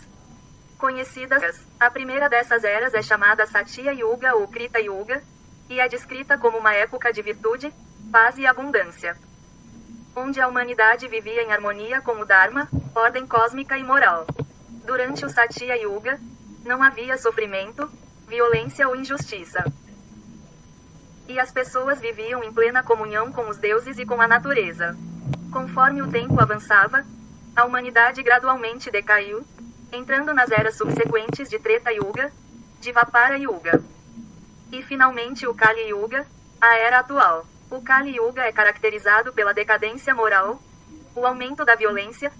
conhecidas. A primeira dessas eras é chamada Satya Yuga ou Krita Yuga, e é descrita como uma época de virtude, paz e abundância, onde a humanidade vivia em harmonia com o Dharma, ordem cósmica e moral. Durante o Satya Yuga, não havia sofrimento, violência ou injustiça, e as pessoas viviam em plena comunhão com os deuses e com a natureza. Conforme o tempo avançava, a humanidade gradualmente decaiu, entrando nas eras subsequentes de Treta Yuga, Dvapara Yuga, e finalmente o Kali Yuga, a era atual. O Kali Yuga é caracterizado pela decadência moral, o aumento da violência,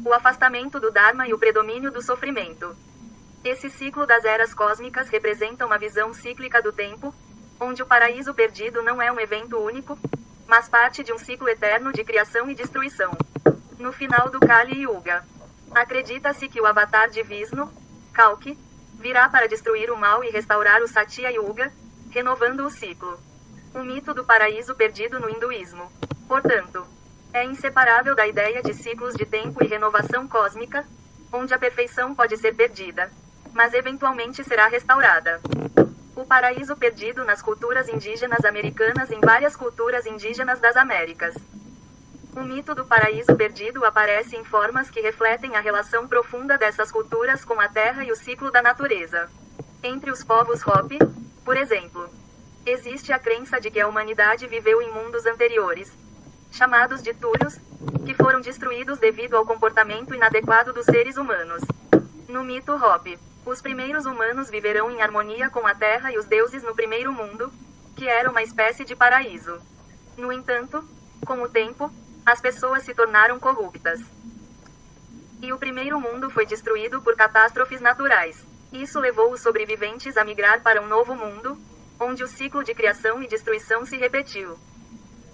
o afastamento do Dharma e o predomínio do sofrimento. Esse ciclo das eras cósmicas representa uma visão cíclica do tempo, onde o paraíso perdido não é um evento único, mas parte de um ciclo eterno de criação e destruição. No final do Kali Yuga, acredita-se que o avatar de Vishnu, Kalki, virá para destruir o mal e restaurar o Satya Yuga, renovando o ciclo. O mito do paraíso perdido no hinduísmo, portanto, é inseparável da ideia de ciclos de tempo e renovação cósmica, onde a perfeição pode ser perdida, mas eventualmente será restaurada. O paraíso perdido nas culturas indígenas americanas. Em várias culturas indígenas das Américas, o mito do paraíso perdido aparece em formas que refletem a relação profunda dessas culturas com a terra e o ciclo da natureza. Entre os povos Hopi, por exemplo, existe a crença de que a humanidade viveu em mundos anteriores, chamados de Túrios, que foram destruídos devido ao comportamento inadequado dos seres humanos. No mito Hopi, os primeiros humanos viverão em harmonia com a terra e os deuses no primeiro mundo, que era uma espécie de paraíso. No entanto, com o tempo, as pessoas se tornaram corruptas, e o primeiro mundo foi destruído por catástrofes naturais. Isso levou os sobreviventes a migrar para um novo mundo, onde o ciclo de criação e destruição se repetiu.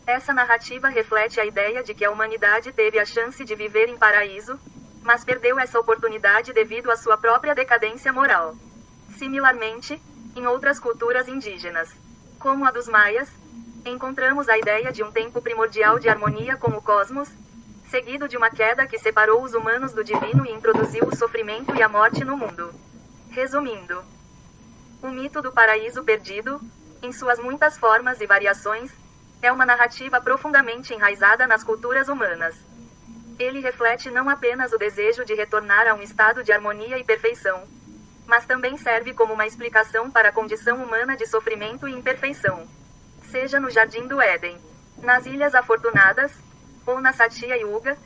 Essa narrativa reflete a ideia de que a humanidade teve a chance de viver em paraíso, mas perdeu essa oportunidade devido à sua própria decadência moral. Similarmente, em outras culturas indígenas, como a dos maias, encontramos a ideia de um tempo primordial de harmonia com o cosmos, seguido de uma queda que separou os humanos do divino e introduziu o sofrimento e a morte no mundo. Resumindo, o mito do paraíso perdido, em suas muitas formas e variações, é uma narrativa profundamente enraizada nas culturas humanas. Ele reflete não apenas o desejo de retornar a um estado de harmonia e perfeição, mas também serve como uma explicação para a condição humana de sofrimento e imperfeição. Seja no Jardim do Éden, nas Ilhas Afortunadas, ou na Satya Yuga,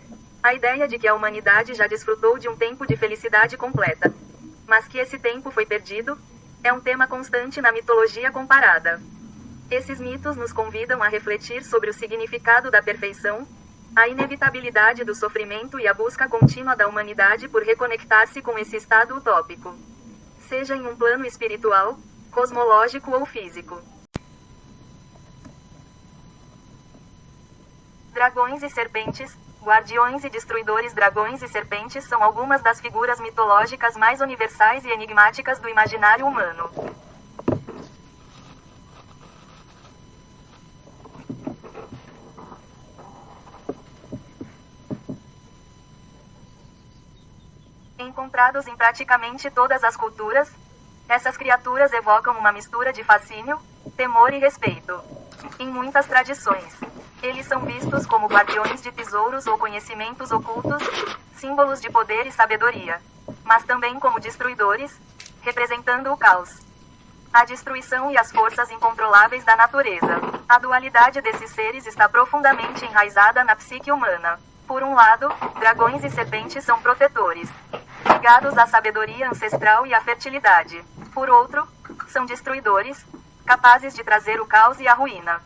a ideia de que a humanidade já desfrutou de um tempo de felicidade completa, mas que esse tempo foi perdido, é um tema constante na mitologia comparada. Esses mitos nos convidam a refletir sobre o significado da perfeição, a inevitabilidade do sofrimento e a busca contínua da humanidade por reconectar-se com esse estado utópico, seja em um plano espiritual, cosmológico ou físico. Dragões e serpentes, guardiões e destruidores. Dragões e serpentes são algumas das figuras mitológicas mais universais e enigmáticas do imaginário humano. Encontrados em praticamente todas as culturas, essas criaturas evocam uma mistura de fascínio, temor e respeito. Em muitas tradições, eles são vistos como guardiões de tesouros ou conhecimentos ocultos, símbolos de poder e sabedoria, mas também como destruidores, representando o caos, a destruição e as forças incontroláveis da natureza. A dualidade desses seres está profundamente enraizada na psique humana. Por um lado, dragões e serpentes são protetores, ligados à sabedoria ancestral e à fertilidade. Por outro, são destruidores, capazes de trazer o caos e a ruína.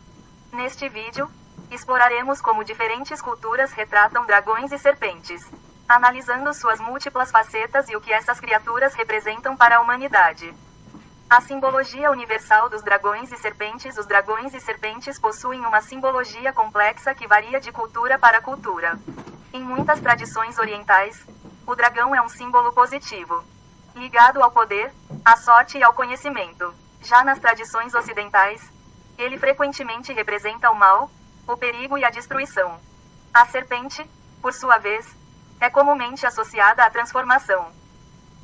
Neste vídeo, exploraremos como diferentes culturas retratam dragões e serpentes, analisando suas múltiplas facetas e o que essas criaturas representam para a humanidade. A simbologia universal dos dragões e serpentes. Os dragões e serpentes possuem uma simbologia complexa que varia de cultura para cultura. Em muitas tradições orientais, o dragão é um símbolo positivo, ligado ao poder, à sorte e ao conhecimento. Já nas tradições ocidentais, ele frequentemente representa o mal, o perigo e a destruição. A serpente, por sua vez, é comumente associada à transformação,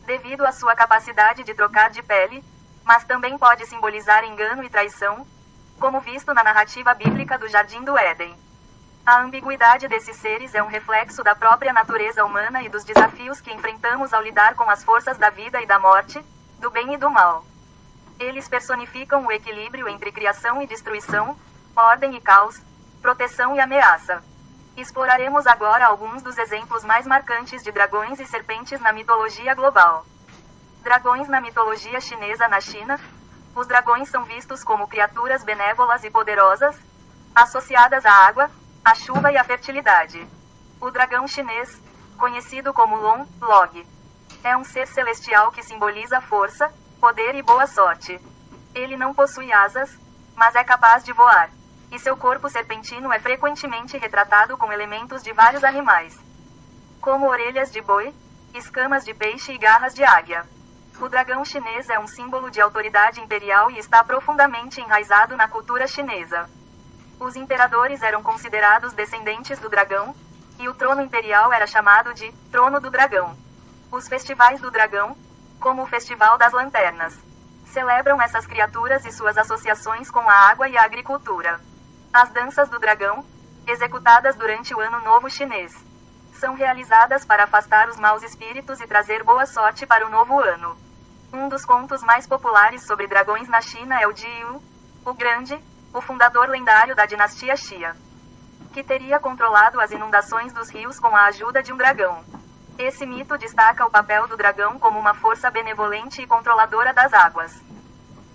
devido à sua capacidade de trocar de pele, mas também pode simbolizar engano e traição, como visto na narrativa bíblica do Jardim do Éden. A ambiguidade desses seres é um reflexo da própria natureza humana e dos desafios que enfrentamos ao lidar com as forças da vida e da morte, do bem e do mal. Eles personificam o equilíbrio entre criação e destruição, ordem e caos, proteção e ameaça. Exploraremos agora alguns dos exemplos mais marcantes de dragões e serpentes na mitologia global. Dragões na mitologia chinesa. Na China, os dragões são vistos como criaturas benévolas e poderosas, associadas à água, à chuva e à fertilidade. O dragão chinês, conhecido como Long Log, é um ser celestial que simboliza força, poder e boa sorte. Ele não possui asas, mas é capaz de voar, e seu corpo serpentino é frequentemente retratado com elementos de vários animais, como orelhas de boi, escamas de peixe e garras de águia. O dragão chinês é um símbolo de autoridade imperial e está profundamente enraizado na cultura chinesa. Os imperadores eram considerados descendentes do dragão, e o trono imperial era chamado de Trono do Dragão. Os festivais do dragão, como o Festival das Lanternas, celebram essas criaturas e suas associações com a água e a agricultura. As danças do dragão, executadas durante o Ano Novo Chinês, são realizadas para afastar os maus espíritos e trazer boa sorte para o novo ano. Um dos contos mais populares sobre dragões na China é o de Yu, o Grande, o fundador lendário da dinastia Xia, que teria controlado as inundações dos rios com a ajuda de um dragão. Esse mito destaca o papel do dragão como uma força benevolente e controladora das águas,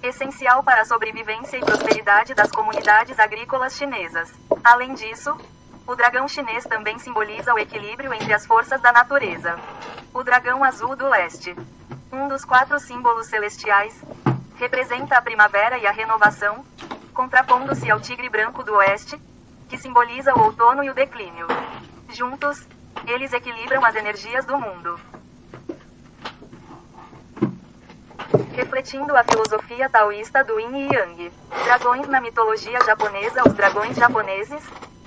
essencial para a sobrevivência e prosperidade das comunidades agrícolas chinesas. Além disso, o dragão chinês também simboliza o equilíbrio entre as forças da natureza. O dragão azul do leste, um dos 4 símbolos celestiais, representa a primavera e a renovação, contrapondo-se ao tigre branco do oeste, que simboliza o outono e o declínio. Juntos, Eles equilibram as energias do mundo. Refletindo a filosofia taoísta do Yin e Yang. Dragões na mitologia japonesa. Os dragões japoneses,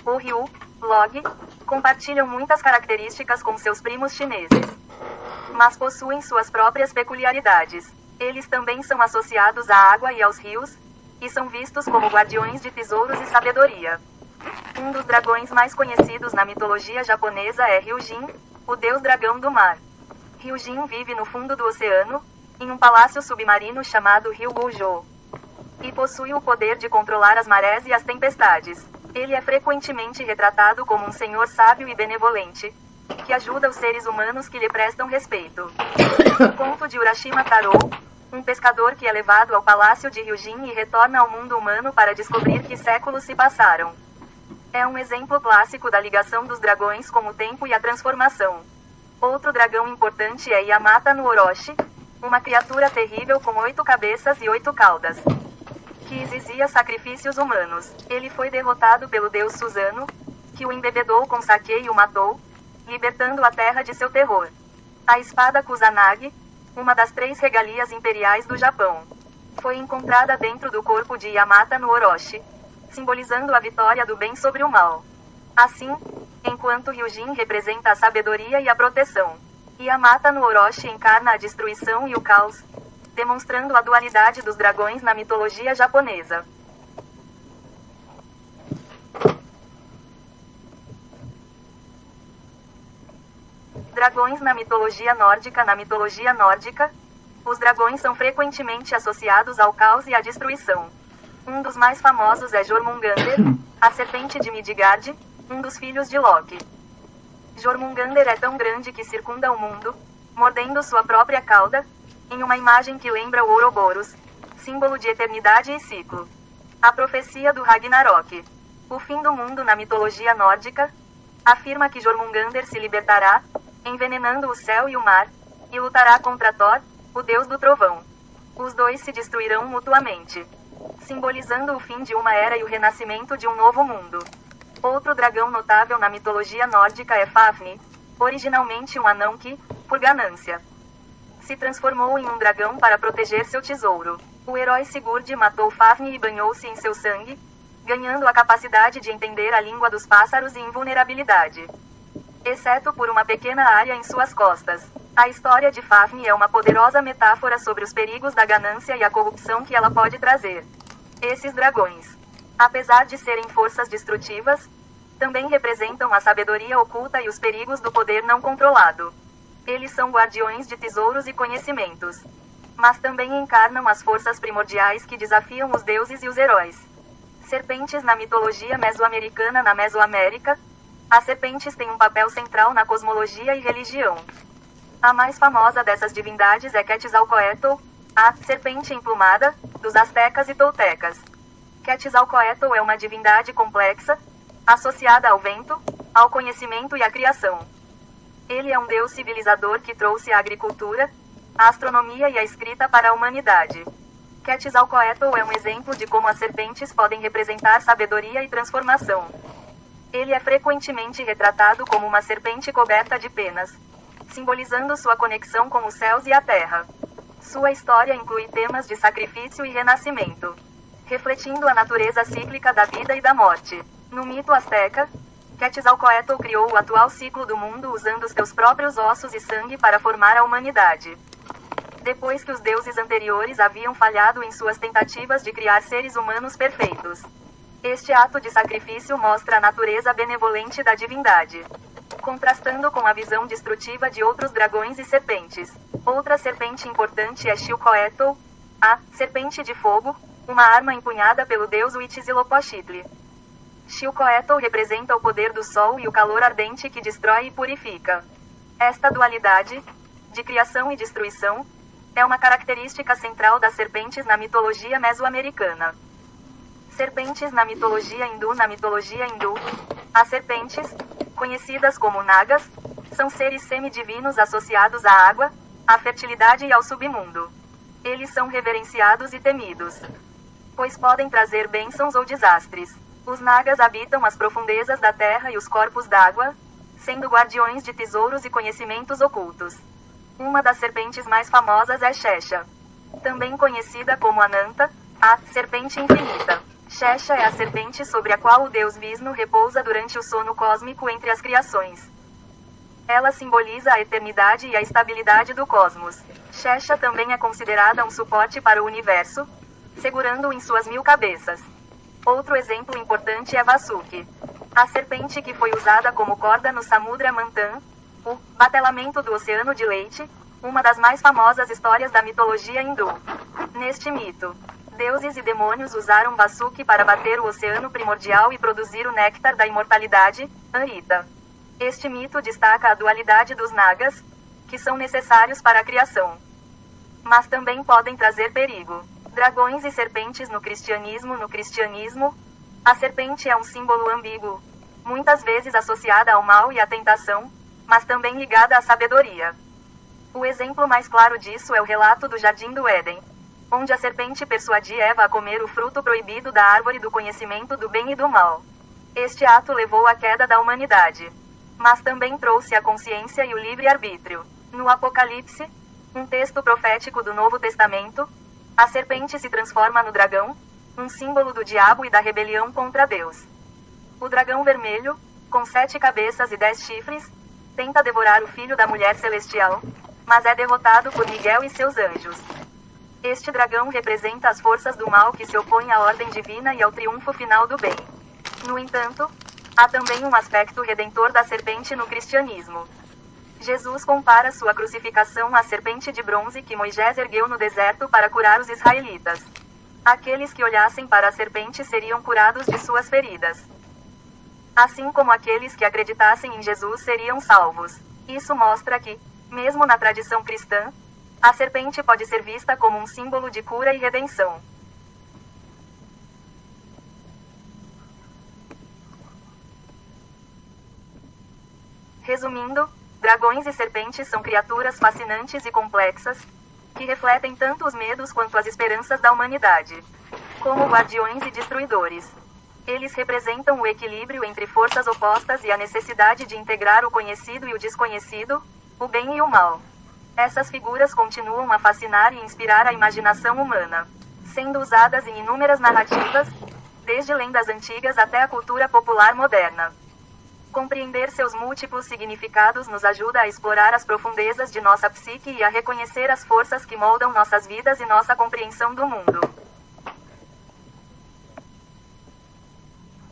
o Ryu, Log, compartilham muitas características com seus primos chineses, mas possuem suas próprias peculiaridades. Eles também são associados à água e aos rios, e são vistos como guardiões de tesouros e sabedoria. Um dos dragões mais conhecidos na mitologia japonesa é Ryujin, o deus dragão do mar. Ryujin vive no fundo do oceano, em um palácio submarino chamado Ryugujo, e possui o poder de controlar as marés e as tempestades. Ele é frequentemente retratado como um senhor sábio e benevolente, que ajuda os seres humanos que lhe prestam respeito. O conto de Urashima Taro, um pescador que é levado ao palácio de Ryujin e retorna ao mundo humano para descobrir que séculos se passaram. É um exemplo clássico da ligação dos dragões com o tempo e a transformação. Outro dragão importante é Yamata no Orochi, uma criatura terrível com 8 cabeças e 8 caudas, que exigia sacrifícios humanos. Ele foi derrotado pelo deus Susano, que o embebedou com sake e o matou, libertando a terra de seu terror. A espada Kusanagi, uma das 3 regalias imperiais do Japão, foi encontrada dentro do corpo de Yamata no Orochi, simbolizando a vitória do bem sobre o mal. Assim, enquanto Ryujin representa a sabedoria e a proteção, Yamata no Orochi encarna a destruição e o caos, demonstrando a dualidade dos dragões na mitologia japonesa. Dragões na mitologia nórdica. Na mitologia nórdica, os dragões são frequentemente associados ao caos e à destruição. Um dos mais famosos é Jormungandr, a serpente de Midgard, um dos filhos de Loki. Jormungandr é tão grande que circunda o mundo, mordendo sua própria cauda, em uma imagem que lembra o Ouroboros, símbolo de eternidade e ciclo. A profecia do Ragnarok, o fim do mundo na mitologia nórdica, afirma que Jormungandr se libertará, envenenando o céu e o mar, e lutará contra Thor, o deus do trovão. Os dois se destruirão mutuamente, simbolizando o fim de uma era e o renascimento de um novo mundo. Outro dragão notável na mitologia nórdica é Fafnir, originalmente um anão que, por ganância, se transformou em um dragão para proteger seu tesouro. O herói Sigurd matou Fafnir e banhou-se em seu sangue, ganhando a capacidade de entender a língua dos pássaros e invulnerabilidade, exceto por uma pequena área em suas costas. A história de Fafnir é uma poderosa metáfora sobre os perigos da ganância e a corrupção que ela pode trazer. Esses dragões, apesar de serem forças destrutivas, também representam a sabedoria oculta e os perigos do poder não controlado. Eles são guardiões de tesouros e conhecimentos, mas também encarnam as forças primordiais que desafiam os deuses e os heróis. Serpentes na mitologia mesoamericana. Na Mesoamérica, as serpentes têm um papel central na cosmologia e religião. A mais famosa dessas divindades é Quetzalcoatl, a serpente emplumada, dos astecas e toltecas. Quetzalcoatl é uma divindade complexa, associada ao vento, ao conhecimento e à criação. Ele é um deus civilizador que trouxe a agricultura, a astronomia e a escrita para a humanidade. Quetzalcoatl é um exemplo de como as serpentes podem representar sabedoria e transformação. Ele é frequentemente retratado como uma serpente coberta de penas, simbolizando sua conexão com os céus e a terra. Sua história inclui temas de sacrifício e renascimento, refletindo a natureza cíclica da vida e da morte. No mito asteca, Quetzalcoatl criou o atual ciclo do mundo usando seus próprios ossos e sangue para formar a humanidade, depois que os deuses anteriores haviam falhado em suas tentativas de criar seres humanos perfeitos. Este ato de sacrifício mostra a natureza benevolente da divindade, contrastando com a visão destrutiva de outros dragões e serpentes. Outra serpente importante é Xilcoatl, a serpente de fogo, uma arma empunhada pelo deus Huitzilopochtli. Xilcoatl representa o poder do sol e o calor ardente que destrói e purifica. Esta dualidade, de criação e destruição, é uma característica central das serpentes na mitologia mesoamericana. Serpentes na mitologia hindu. Na mitologia hindu, as serpentes, conhecidas como nagas, são seres semidivinos associados à água, à fertilidade e ao submundo. Eles são reverenciados e temidos, pois podem trazer bênçãos ou desastres. Os nagas habitam as profundezas da terra e os corpos d'água, sendo guardiões de tesouros e conhecimentos ocultos. Uma das serpentes mais famosas é Shesha, também conhecida como Ananta, a serpente infinita. Shesha é a serpente sobre a qual o deus Vishnu repousa durante o sono cósmico entre as criações. Ela simboliza a eternidade e a estabilidade do cosmos. Shesha também é considerada um suporte para o universo, segurando-o em suas 1000 cabeças. Outro exemplo importante é Vasuki, a serpente que foi usada como corda no Samudra Manthan, o batelamento do Oceano de Leite, uma das mais famosas histórias da mitologia hindu. Neste mito, deuses e demônios usaram Vasuki para bater o oceano primordial e produzir o néctar da imortalidade, Amrita. Este mito destaca a dualidade dos nagas, que são necessários para a criação, mas também podem trazer perigo. Dragões e serpentes no cristianismo. No cristianismo, a serpente é um símbolo ambíguo, muitas vezes associada ao mal e à tentação, mas também ligada à sabedoria. O exemplo mais claro disso é o relato do Jardim do Éden, onde a serpente persuadiu Eva a comer o fruto proibido da árvore do conhecimento do bem e do mal. Este ato levou à queda da humanidade, mas também trouxe a consciência e o livre-arbítrio. No Apocalipse, um texto profético do Novo Testamento, a serpente se transforma no dragão, um símbolo do diabo e da rebelião contra Deus. O dragão vermelho, com 7 cabeças e 10 chifres, tenta devorar o filho da mulher celestial, mas é derrotado por Miguel e seus anjos. Este dragão representa as forças do mal que se opõem à ordem divina e ao triunfo final do bem. No entanto, há também um aspecto redentor da serpente no cristianismo. Jesus compara sua crucificação à serpente de bronze que Moisés ergueu no deserto para curar os israelitas. Aqueles que olhassem para a serpente seriam curados de suas feridas, assim como aqueles que acreditassem em Jesus seriam salvos. Isso mostra que, mesmo na tradição cristã, a serpente pode ser vista como um símbolo de cura e redenção. Resumindo, dragões e serpentes são criaturas fascinantes e complexas, que refletem tanto os medos quanto as esperanças da humanidade. Como guardiões e destruidores, eles representam o equilíbrio entre forças opostas e a necessidade de integrar o conhecido e o desconhecido, o bem e o mal. Essas figuras continuam a fascinar e inspirar a imaginação humana, sendo usadas em inúmeras narrativas, desde lendas antigas até a cultura popular moderna. Compreender seus múltiplos significados nos ajuda a explorar as profundezas de nossa psique e a reconhecer as forças que moldam nossas vidas e nossa compreensão do mundo.